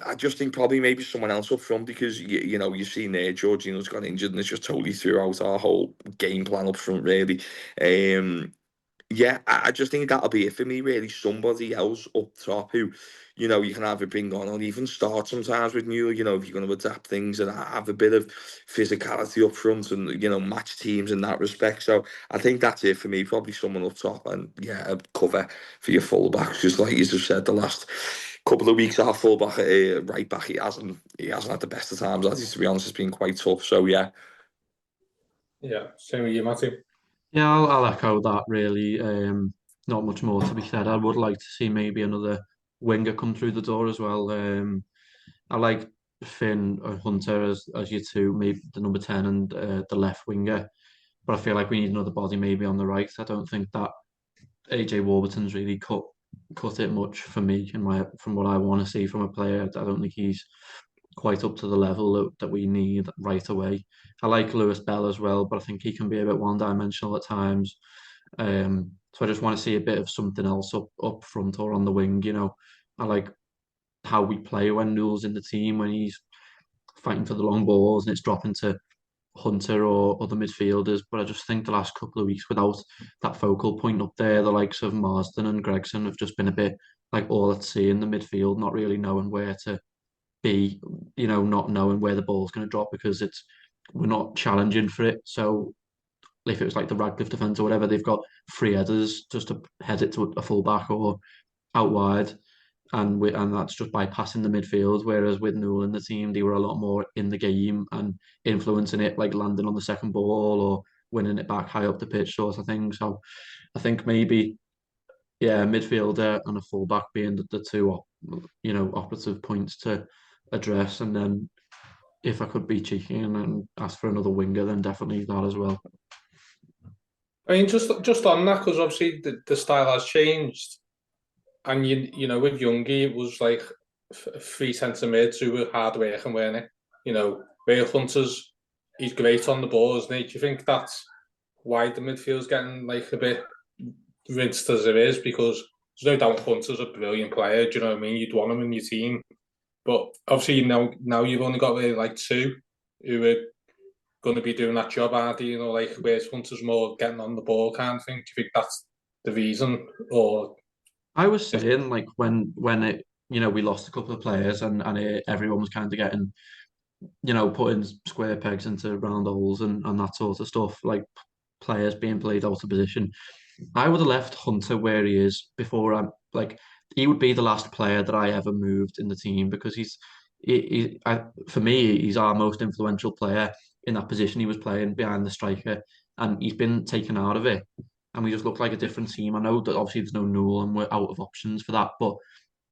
I just think probably maybe someone else up front because you've seen there Jorginho's got injured and it's just totally threw out our whole game plan up front really. I just think that'll be it for me really. Somebody else up top who you can either bring on or even start sometimes with Newell, if you're going to adapt things and have a bit of physicality up front and match teams in that respect. So I think that's it for me. Probably someone up top and a cover for your fullbacks because like you just said, the last couple of weeks our fullback right back he hasn't had the best of times, has he? To be honest, it's been quite tough. So yeah, same with you, Matthew. Yeah, I'll echo that really. Not much more to be said. I would like to see maybe another winger come through the door as well. I like Finn or Hunter as your two, maybe the number 10 and the left winger. But I feel like we need another body maybe on the right. I don't think that AJ Warburton's really cut it much for me from what I want to see from a player. I don't think he's quite up to the level that we need right away. I like Lewis Bell as well, but I think he can be a bit one-dimensional at times. So I just want to see a bit of something else up front or on the wing. I like how we play when Newell's in the team, when he's fighting for the long balls and it's dropping to Hunter or other midfielders. But I just think the last couple of weeks without that focal point up there, the likes of Marsden and Gregson have just been a bit like all at sea in the midfield, not really knowing where to be, not knowing where the ball's going to drop because we're not challenging for it. So if it was like the Radcliffe defence or whatever, they've got free headers just to head it to a full back or out wide. And that's just bypassing the midfield. Whereas with Newell in the team, they were a lot more in the game and influencing it, like landing on the second ball or winning it back high up the pitch, sort of thing. So I think maybe, midfielder and a fullback being the two, operative points to address. And then if I could be cheeky and ask for another winger, then definitely that as well. I mean, just on that, because obviously the style has changed. And with Youngie, it was like 3 centre mids who were hard working, weren't it? Where Hunter's, he's great on the ball, isn't he? Do you think that's why the midfield's getting like a bit rinsed as it is? Because there's no doubt Hunter's a brilliant player. Do you know what I mean? You'd want him in your team, but obviously now you've only got really like 2 who are going to be doing that job, aren't they? Like whereas Hunter's more getting on the ball kind of thing. Do you think that's the reason, or? I was saying like when it we lost a couple of players and everyone was kind of getting putting square pegs into round holes and that sort of stuff, like players being played out of position. I would have left Hunter where he is before he would be the last player that I ever moved in the team because for me he's our most influential player in that position he was playing behind the striker, and he's been taken out of it and we just look like a different team. I know that obviously there's no Newell and we're out of options for that, but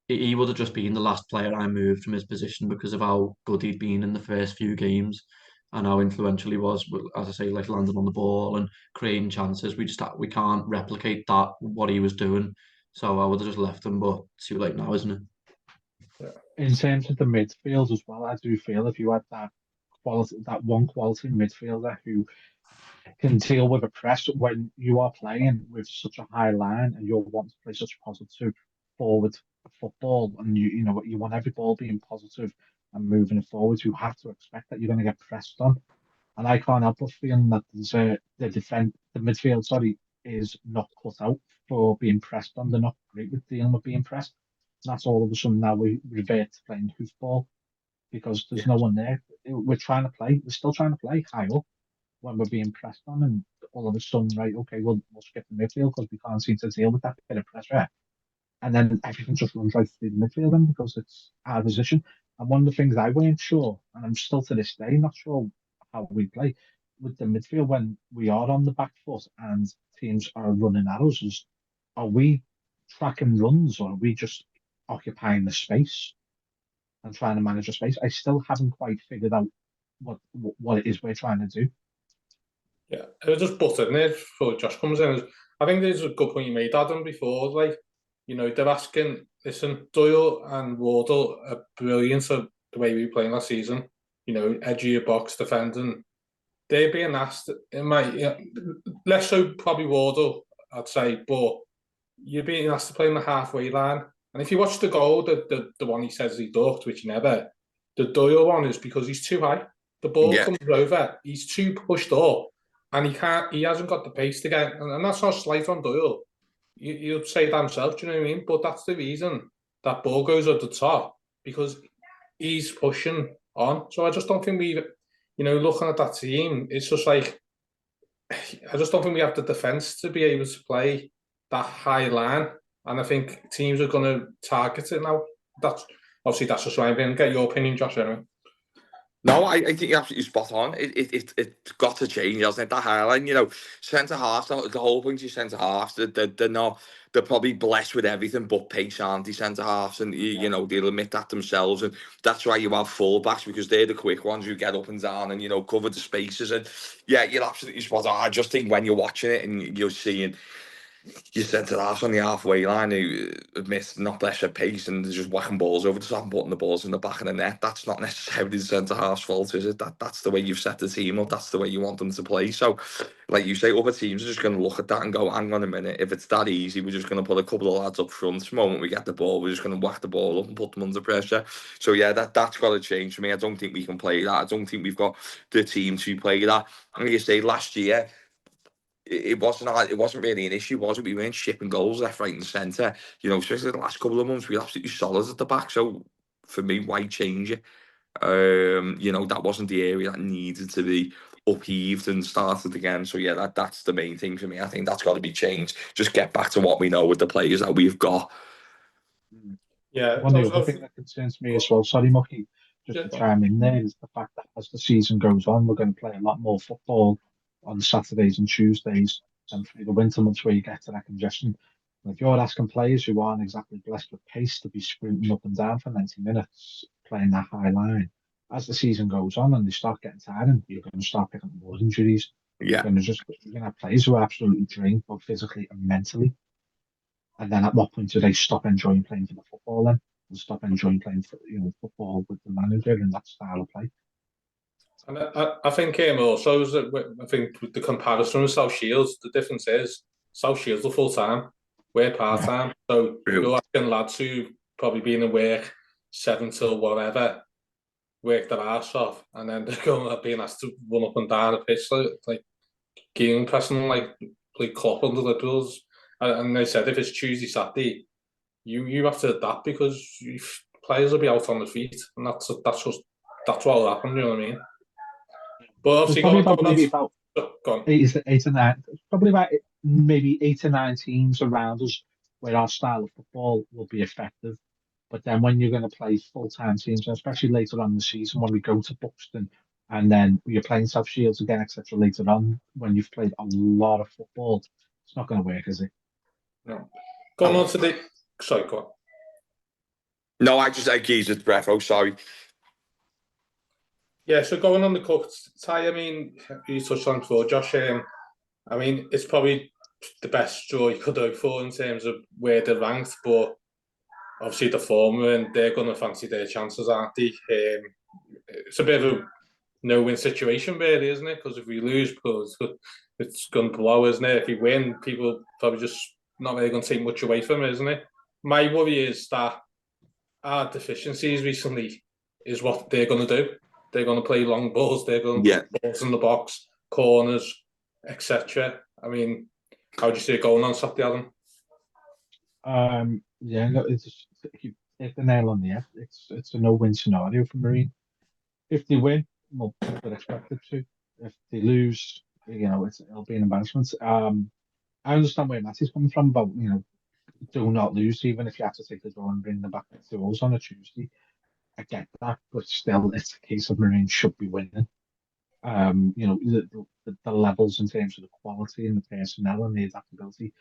he would have just been the last player I moved from his position because of how good he'd been in the first few games and how influential he was, as I say, like landing on the ball and creating chances. We can't replicate that, what he was doing. So I would have just left him, but it's too late now, isn't it? In terms of the midfield as well, I do feel if you had that one quality midfielder who can deal with a press when you are playing with such a high line and you're wanting to play such positive forward football, and you want every ball being positive and moving it forward, you have to expect that you're going to get pressed on. And I can't help but feeling that the midfield, is not cut out for being pressed on. They're not great with dealing with being pressed. And that's all of a sudden now we revert to playing hoofball because there's no one there. We're still trying to play high up when we're being pressed on, and all of a sudden, right, okay, we'll skip the midfield because we can't seem to deal with that bit of pressure. And then everything just runs right through the midfield then because it's our position. And one of the things I weren't sure, and I'm still to this day not sure how we play with the midfield when we are on the back foot and teams are running at us, is are we tracking runs or are we just occupying the space and trying to manage the space? I still haven't quite figured out what it is we're trying to do. Yeah, I was just butting it before Josh comes in. I think there's a good point you made, Adam, before. Like, they're asking, listen, Doyle and Wardle are brilliant at the way we were playing last season. Edge of your box, defending. They're being asked, less so probably Wardle, I'd say, but you're being asked to play in the halfway line. And if you watch the goal, the one he says he ducked, which he never, the Doyle one is because he's too high. The ball comes over, he's too pushed up, and he hasn't got the pace to get, and that's not slight on Doyle. You'll say that himself, do you know what I mean? But that's the reason that ball goes at the top, because he's pushing on. So I just don't think we, looking at that team, it's just like, I just don't think we have the defence to be able to play that high line. And I think teams are going to target it now. That's just what I'm going to get your opinion, Josh, anyway. No, I think you're absolutely spot on. It's got to change, hasn't it? That highline, centre halves. The whole point is centre halves. They're probably blessed with everything but pace, aren't they? Centre halves, and they'll admit that themselves, and that's why you have full-backs, because they're the quick ones who get up and down and cover the spaces. And yeah, you're absolutely spot on. I just think when you're watching it and you're seeing your centre halves on the halfway line who admit not bless their pace and they're just whacking balls over the top and putting the balls in the back of the net. That's not necessarily the centre half's fault, is it? That's the way you've set the team up. That's the way you want them to play. So, like you say, other teams are just going to look at that and go, hang on a minute, if it's that easy, we're just going to put a couple of lads up front. The moment we get the ball, we're just going to whack the ball up and put them under pressure. So yeah, that's got to change for me. I don't think we can play that. I don't think we've got the team to play that. And like you say, last year, it wasn't really an issue, was it? We weren't shipping goals left, right, and centre. Especially the last couple of months, we were absolutely solid at the back. So for me, why change it? That wasn't the area that needed to be upheaved and started again. So yeah, that's the main thing for me. I think that's got to be changed. Just get back to what we know with the players that we've got. Yeah. One of the other things that concerns me as well, sorry, Mucky, just to chime in there, is the fact that as the season goes on, we're going to play a lot more football on Saturdays and Tuesdays and through the winter months where you get to that congestion. And if you're asking players who aren't exactly blessed with pace to be sprinting up and down for 90 minutes playing that high line, as the season goes on and they start getting tired, and you're going to start picking up more injuries. Yeah. You're going to have players who are absolutely drained, both physically and mentally. And then at what point do they stop enjoying playing for the football then? And stop enjoying playing for football with the manager and that style of play? And I think also is that I think with the comparison with South Shields, the difference is South Shields are full time, we're part time. So you're asking lads who probably been in work 7 till whatever, work their arse off, and then they're being asked to run up and down a pitch like Keane pressing like Klopp under the doors. And they said if it's Tuesday, Saturday, you have to adapt because players will be out on the feet, and that's what will happen. You know what I mean? But obviously, probably about maybe 8 or 9 teams around us where our style of football will be effective. But then when you're going to play full-time teams, especially later on in the season when we go to Buxton and then you're playing South Shields again, etc. later on, when you've played a lot of football, it's not going to work, is it? No. Going on to the... Sorry, go on. No, I gazed at breath. Oh, sorry. Yeah, so going on the cooked tie, I mean, you touched on before, Josh. I mean, it's probably the best draw you could hope for in terms of where they're ranked, but obviously the form, and they're going to fancy their chances, aren't they? It's a bit of a no-win situation, really, isn't it? Because if we lose, it's going to blow, isn't it? If we win, people probably just not really going to take much away from it, isn't it? My worry is that our deficiencies recently is what they're going to do. They're going to play long balls. They're going to put balls in the box, corners, etc. I mean, how do you see it going on Saturday, Adam? Yeah, no, you hit the nail on the head. It's a no-win scenario for Marine. If they win, well, they're expected to. If they lose, it'll be an embarrassment. I understand where Matty's coming from, but do not lose, even if you have to take the draw and bring them back to us on a Tuesday. I get that, but still, it's a case of Marine should be winning. The levels in terms of the quality and the personnel and the adaptability.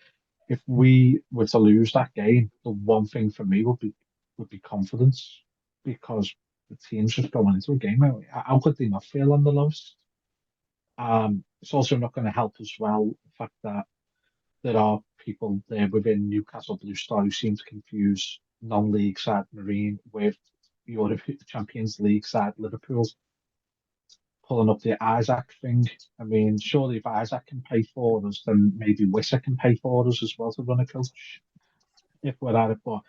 If we were to lose that game, the one thing for me would be confidence, because the team's just going into a game. How could they not feel on the lowest? It's also not going to help as well the fact that there are people there within Newcastle Blue Star who seem to confuse non-league side Marine with Europe Champions League side Liverpool, pulling up the Isaac thing. I mean, surely if Isaac can pay for us, then maybe Wissa can pay for us as well to run a coach, if we're at it. But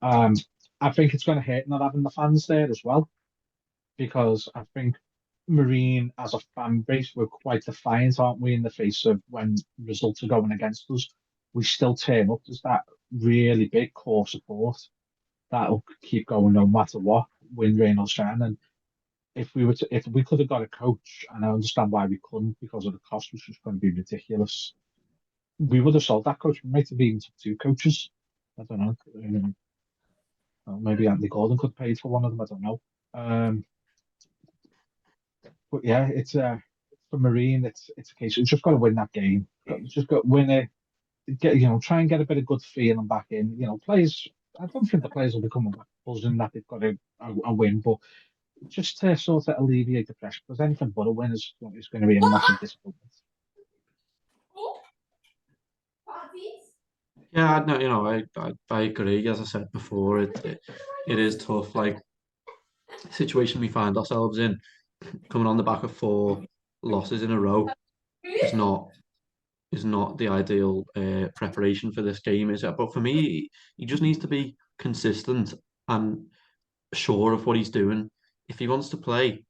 I think it's going to hurt not having the fans there as well, because I think Marine as a fan base, we're quite defiant, aren't we, in the face of when results are going against us. We still turn up. There's that really big core support that'll keep going no matter what, win, rain or shine. And if we could have got a coach, and I understand why we couldn't because of the cost, which was going to be ridiculous, we would have sold that coach. We might have even took two coaches. I don't know. Maybe Anthony Gordon could pay for one of them. I don't know. But yeah, it's for Marine. It's a case. You've just got to win that game. Just got to win it. Try and get a bit of good feeling back in. Players. I don't think the players will be coming back buzzing that they've got a win, but just to sort of alleviate the pressure, because anything but a win is going to be a massive disappointment. Yeah, no, I agree. As I said before, it is tough. Like, the situation we find ourselves in, coming on the back of 4 losses in a row, is not the ideal preparation for this game, is it? But for me, he just needs to be consistent and sure of what he's doing. If he wants to play,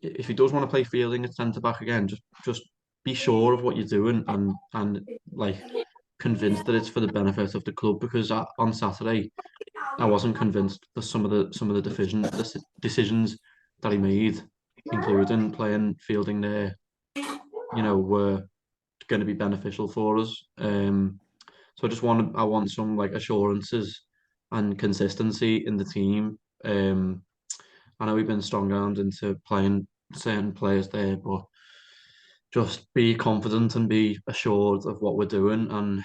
if he does want to play Fielding at centre back again, just be sure of what you're doing and like convinced that it's for the benefit of the club. Because on Saturday, I wasn't convinced that some of the decisions that he made, including playing Fielding there, were going to be beneficial for us. So I want some like assurances and consistency in the team. I know we've been strong-armed into playing certain players there, but just be confident and be assured of what we're doing, and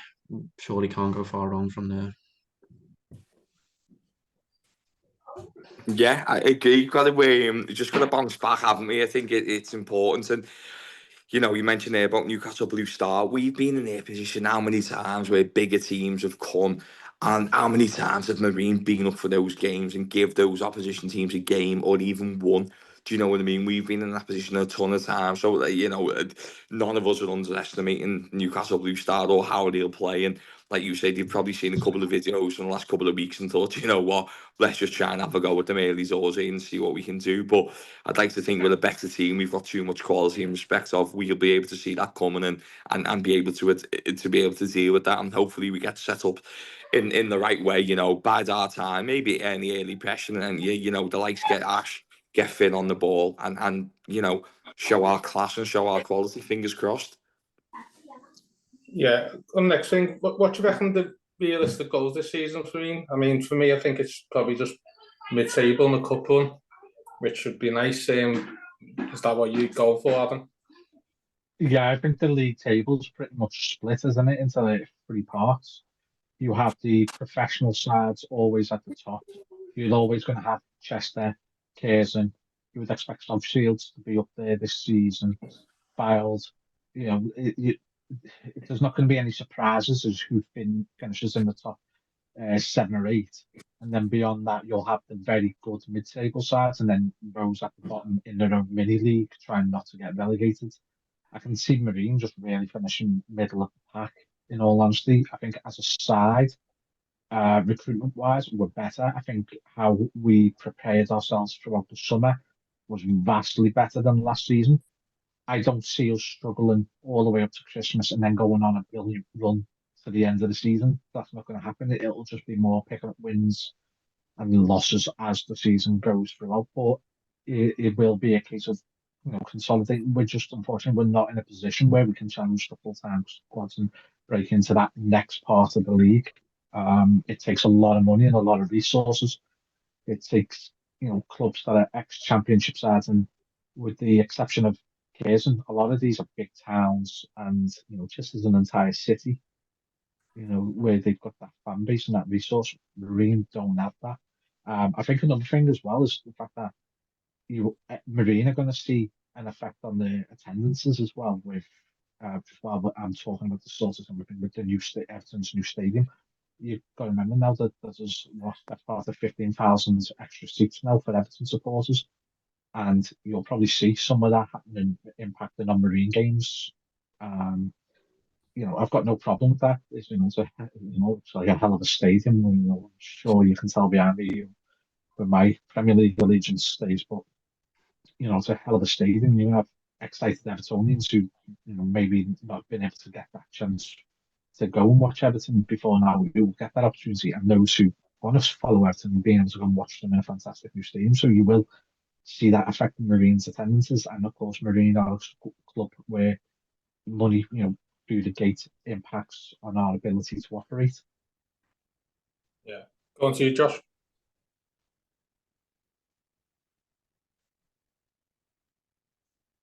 surely can't go far wrong from there. Yeah, I agree. Just got to bounce back, haven't we? I think it's important. And you mentioned there about Newcastle Blue Star. We've been in their position how many times where bigger teams have come, and how many times have Marine been up for those games and give those opposition teams a game or even won? Do you know what I mean? We've been in that position a ton of times. So, none of us are underestimating Newcastle Blue Star or how they'll play. And like you said, you've probably seen a couple of videos in the last couple of weeks and thought, you know what, let's just try and have a go with them early doors and see what we can do. But I'd like to think with a better team, we've got too much quality in respect of we'll be able to see that coming and be able to be able to deal with that. And hopefully we get set up in the right way, bide our time, maybe any early pressure, and then the likes get fit on the ball and show our class and show our quality. Fingers crossed. Yeah. And next thing, what do you reckon the realistic goals this season for me? I mean, for me, I think it's probably just mid-table and a cup run, which would be nice. Is that what you go for, Adam? Yeah, I think the league table's pretty much split, isn't it, into like 3 parts. You have the professional sides always at the top. You're always going to have Chester, Curzon. You would expect Shields to be up there this season. Biles. There's not going to be any surprises as who finishes in the top 7 or 8. And then beyond that, you'll have the very good mid-table sides, and then those at the bottom in their own mini league trying not to get relegated. I can see Marine just really finishing middle of the pack. In all honesty, I think as a side, recruitment-wise, we're better. I think how we prepared ourselves throughout the summer was vastly better than last season. I don't see us struggling all the way up to Christmas and then going on a brilliant run to the end of the season. That's not going to happen. It'll just be more picking up wins and losses as the season goes throughout. But it will be a case of consolidating. We're just unfortunately we're not in a position where we can challenge the full-time squads and break into that next part of the league. It takes a lot of money and a lot of resources. It takes clubs that are ex-championship sides, and with the exception of Curzon, a lot of these are big towns, and just as an entire city, where they've got that fan base and that resource. Marine don't have that. I think another thing as well is the fact that Marine are going to see an effect on the attendances as well. With while I'm talking about the sort of thing with the new Everton's new stadium, you've got to remember now that there's that's part of 15,000 extra seats now for Everton supporters, and you'll probably see some of that happening, impacting on Marine games. I've got no problem with that. It's like a hell of a stadium. I'm sure you can tell behind me where my Premier League allegiance stays, but it's a hell of a stadium. You have excited Evertonians who, maybe not been able to get that chance to go and watch Everton before now. You'll get that opportunity, and those who want to follow Everton being able to go and watch them in a fantastic new stadium. So you will see that affecting Marine's attendances, and of course, Marine are a club where money, through the gate impacts on our ability to operate. Yeah. Go on to you, Josh.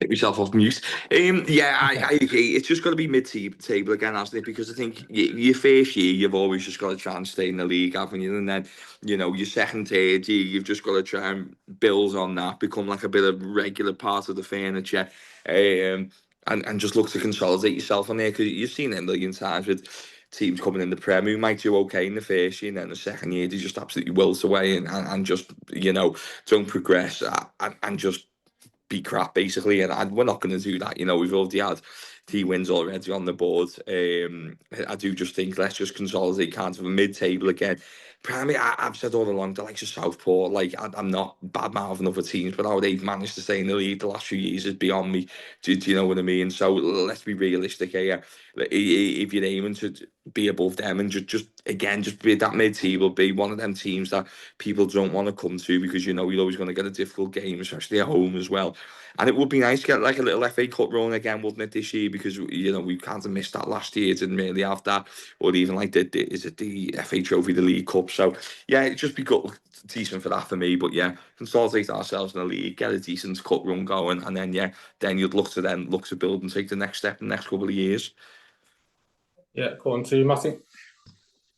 Take myself off mute. I agree. It's just got to be mid-table again, hasn't it? Because I think your first year, you've always just got to try and stay in the league, haven't you? And then, your second, third year, you've just got to try and build on that, become like a bit of regular part of the furniture, and just look to consolidate yourself on there. Because you've seen it a million times with teams coming in the Prem who might do okay in the first year, and then the second year, they just absolutely wilt away and just, don't progress and just be crap basically, and we're not going to do that. We've already had 3 wins already on the board. I do just think let's just consolidate kind of a mid-table again. Primarily, I've said all along the likes of Southport, like I'm not bad mouthing other teams, but how they've managed to stay in the league the last few years is beyond me. Do you know what I mean? So let's be realistic here. If you're aiming to be above them and just be that mid-table, be one of them teams that people don't want to come to because you're always going to get a difficult game, especially at home as well. And it would be nice to get like a little FA Cup run again, wouldn't it, this year? Because we kind of missed that last year, didn't really have that, or even like the FA Trophy, the League Cup. So yeah, it'd just be good, decent for that for me. But yeah, consolidate ourselves in the league, get a decent cup run going, and then you'd look to build and take the next step in the next couple of years. Yeah, go on to you, Matthew.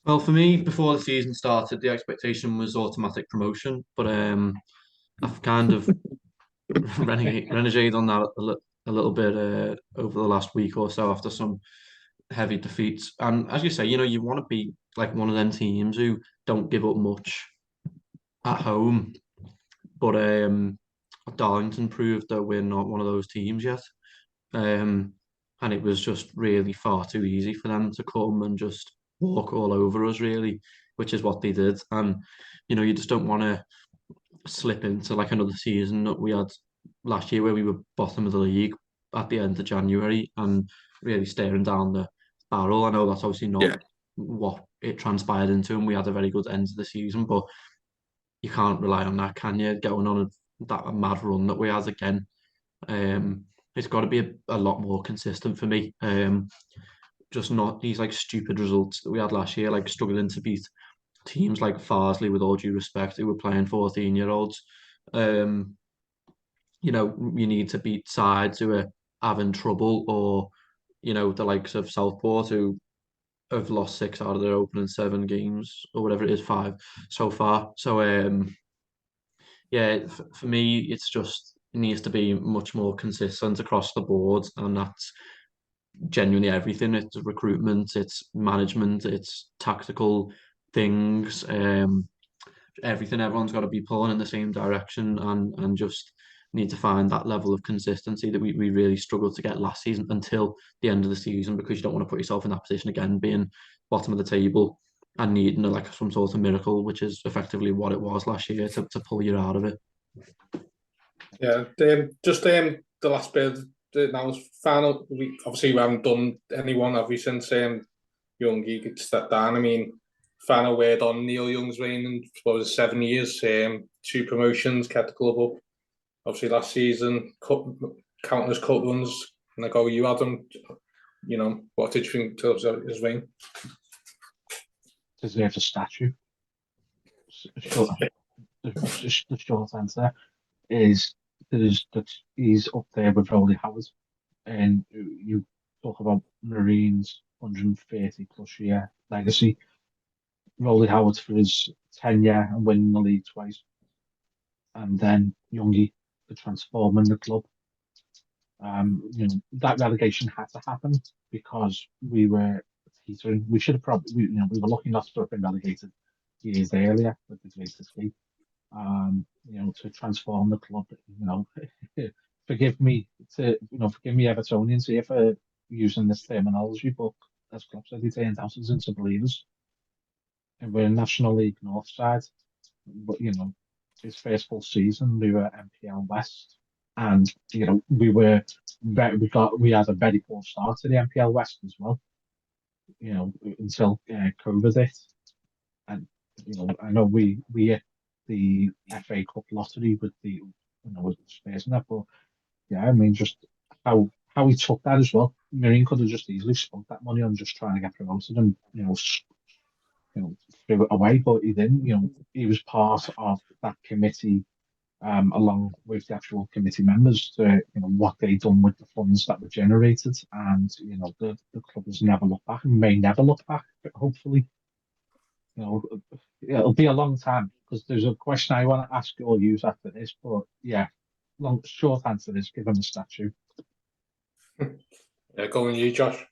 Well, for me, before the season started, the expectation was automatic promotion, but I've kind of renegated on that a little bit over the last week or so after some heavy defeats. And as you say, you want to be like one of them teams who don't give up much at home. But Darlington proved that we're not one of those teams yet. And it was just really far too easy for them to come and just walk all over us, really, which is what they did. And, you just don't want to slip into like another season that we had last year where we were bottom of the league at the end of January and really staring down the barrel. I know that's obviously not what it transpired into, and we had a very good end of the season, but you can't rely on that, can you? Going on that mad run that we had again. It's got to be a lot more consistent for me. Just not these like stupid results that we had last year, like struggling to beat teams like Farsley, with all due respect, who were playing 14-year-olds. You need to beat sides who are having trouble, or the likes of Southport, who have lost 6 out of their opening 7 games, or whatever it is, 5 so far. So for me, it's just it needs to be much more consistent across the board, and that's genuinely everything. It's recruitment, it's management, it's tactical things, everything. Everyone's got to be pulling in the same direction, and just need to find that level of consistency that we really struggled to get last season until the end of the season, because you don't want to put yourself in that position again, being bottom of the table and needing like some sort of miracle, which is effectively what it was last year, to pull you out of it. Yeah, just the last bit. That was final. Obviously, we haven't done anyone, have we, since Youngie stepped down. I mean, final word on Neil Young's reign in, what was it, 7 years, 2 promotions, kept the club up. Obviously, last season, countless cup runs. And I go, you Adam, you know, what did you think of his reign? Deserves a statue. The short answer is that he's up there with Rolly Howard. And you talk about Marines 130 plus year legacy. Rolly Howard for his tenure and winning the league twice, and then Youngie for transforming the club. That relegation had to happen because we were teetering. We should have probably, we were lucky not to have been relegated years earlier with the Great Escape. To transform the club. Forgive me Evertonians here for using this terminology, but as Klopp said, he turned houses into believers. And we're a National League North side, but his first full season we were MPL West, and we had a very poor start to the MPL West as well. Until COVID hit, and I know we hit the FA Cup lottery with with Spurs and that, but yeah, I mean just how he took that as well. Marine could have just easily spent that money on just trying to get promoted and threw it away, but he didn't. He was part of that committee, along with the actual committee members, to what they done with the funds that were generated, and the club has never looked back and may never look back, but hopefully. It'll be a long time because there's a question I want to ask all you after this, but yeah, short answer is give him a statue. Yeah, go on you, Josh.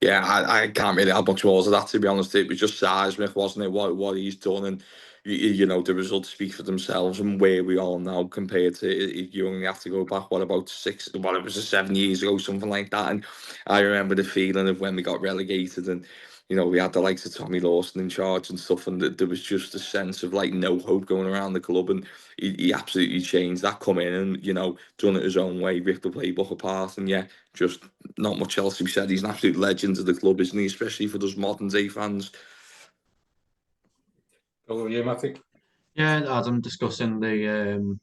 Yeah, I can't really add much more to that, to be honest. It was just seismic, wasn't it, what he's done, and the results speak for themselves and where we are now compared to, you only have to go back, about 7 years ago, something like that. And I remember the feeling of when we got relegated and we had the likes of Tommy Lawson in charge and stuff, and there was just a sense of like no hope going around the club, and he absolutely changed that, come in and done it his own way, ripped the playbook apart, and yeah, just not much else to be said. He's an absolute legend of the club, isn't he, especially for those modern day fans. Over you, Matthew. Yeah, Adam discussing the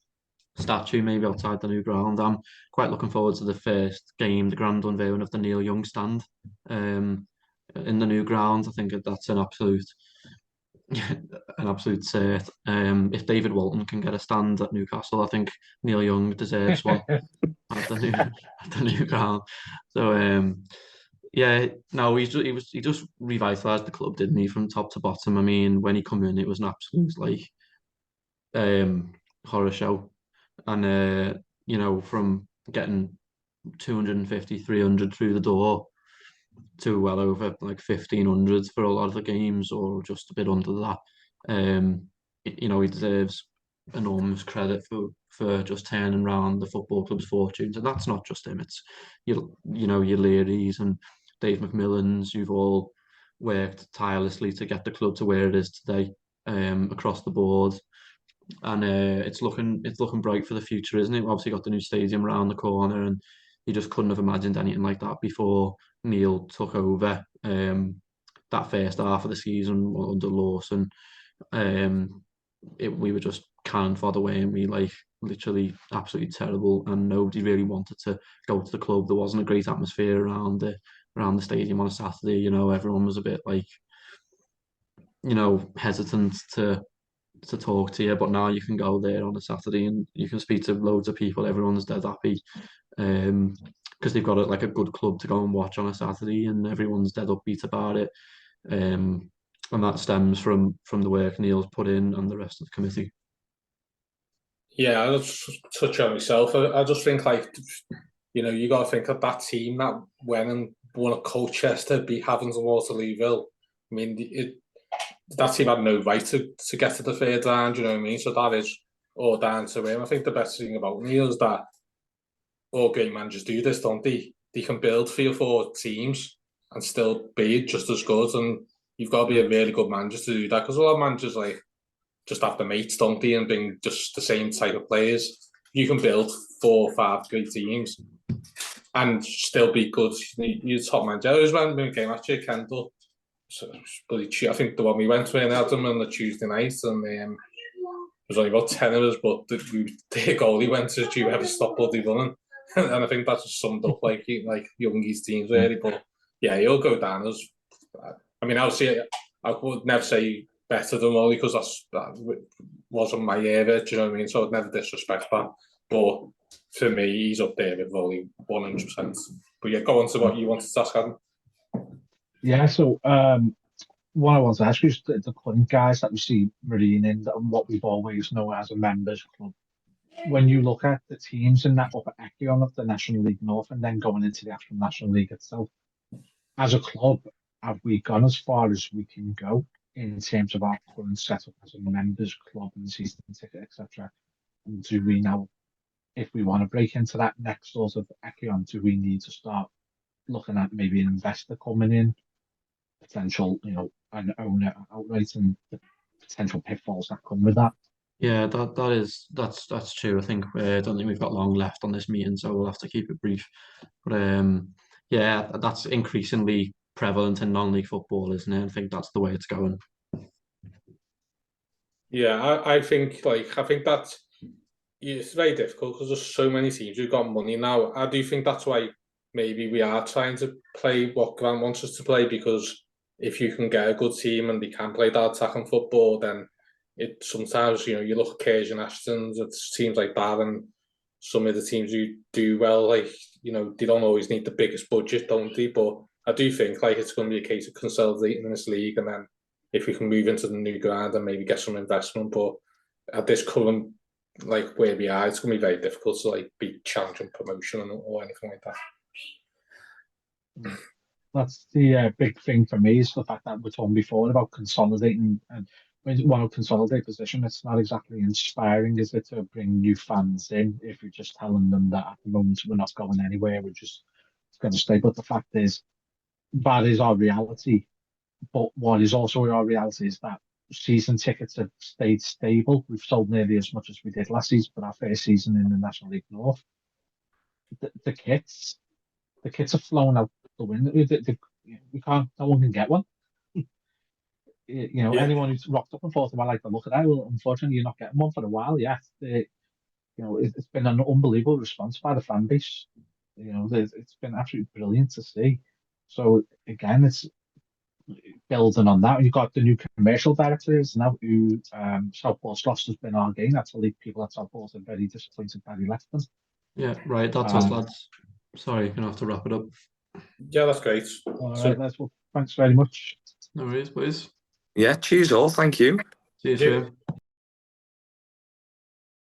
statue maybe outside the new ground. I'm quite looking forward to the first game, the grand unveiling of the Neil Young stand in the new ground. I think that's an absolute cert. If David Walton can get a stand at Newcastle, I think Neil Young deserves one at the new ground. So yeah, no, he just revitalised the club, didn't he, from top to bottom? I mean, when he come in, it was an absolute horror show, and from getting 250, 300 through the door to well over like 1,500 for a lot of the games, or just a bit under that. He deserves enormous credit for just turning around the football club's fortunes, and that's not just him. It's your Learys and Dave McMillans. You've all worked tirelessly to get the club to where it is today, across the board, and it's looking bright for the future, isn't it? We've obviously got the new stadium around the corner, and you just couldn't have imagined anything like that before Neil took over that first half of the season under Lawson. We were just canned for the way, and we literally absolutely terrible, and nobody really wanted to go to the club. There wasn't a great atmosphere around the stadium on a Saturday. Everyone was a bit hesitant to talk to you, but now you can go there on a Saturday and you can speak to loads of people. Everyone's dead happy because they've got a good club to go and watch on a Saturday, and everyone's dead upbeat about it. And that stems from the work Neil's put in and the rest of the committee. Yeah, I'll just touch on myself. I just think you got to think of that team that went and won at Colchester, beat Havens and Waterlooville. I mean, that team had no right to get to the third round, you know what I mean? So that is all down to him. I think the best thing about Neil is that all great managers do this, don't they? They can build 3 or 4 teams and still be just as good, and you've got to be a really good manager to do that, because a lot of managers just have the mates, don't they, and bring just the same type of players. you can build 4 or 5 great teams and still be good. You're top man. I always remember we came last year, Kendall. So, I think the one we went to in Adam on the Tuesday night, and there was only about 10 of us, but the goalie went to, "Do you ever stop bloody running?" And I think that's just summed up like Youngie's teams really. But yeah, he'll go down as. I mean, I would never say better than Wally because that wasn't my era. Do you know what I mean? So I'd never disrespect that. But for me, he's up there with Wally 100%. But yeah, go on to what you wanted to ask, Adam. Yeah, so what I want to ask you is the current guys that we see Marine in and what we've always known as a members club. When you look at the teams in that upper echelon of the National League North and then going into the actual National League itself, as a club, have we gone as far as we can go in terms of our current setup as a members club and season ticket, etc.? And do we now, if we want to break into that next sort of echelon, do we need to start looking at maybe an investor coming in, potential, an owner outright, and the potential pitfalls that come with that? Yeah, that's true. I think I don't think we've got long left on this meeting, so we'll have to keep it brief. But yeah, that's increasingly prevalent in non-league football, isn't it? I think that's the way it's going. Yeah, I think that it's very difficult because there's so many teams who've got money now. I do think that's why maybe we are trying to play what Grant wants us to play, because if you can get a good team and they can play that attacking football, then it sometimes, you look at Cage and Ashton's, it's teams like that, and some of the teams who do well, they don't always need the biggest budget, don't they? But I do think it's going to be a case of consolidating in this league, and then if we can move into the new ground and maybe get some investment. But at this current, where we are, it's going to be very difficult to be challenging promotion or anything like that. That's the big thing for me, is the fact that we're talking before about consolidating, and when you want to consolidate position, it's not exactly inspiring, is it, to bring new fans in if you're just telling them that at the moment we're not going anywhere, we're just going to stay. But the fact is, that is our reality. But what is also our reality is that season tickets have stayed stable. We've sold nearly as much as we did last season for our first season in the National League North. The kits are flown out the window. No one can get one. Anyone who's rocked up and thought, "Well, I like the look of that," well, unfortunately, you're not getting one for a while yet. It's been an unbelievable response by the fan base. It's been absolutely brilliant to see. So again, it's building on that. You've got the new commercial directors now, who Southport Sloss has been our game. That's the people at Southport are very disappointed that he left them. Yeah, right. That's us, lads. Sorry, you're gonna have to wrap it up. Yeah, that's great. All right, lads. Well, thanks very much. No worries, boys. Yeah, cheers all. Thank you. See you soon.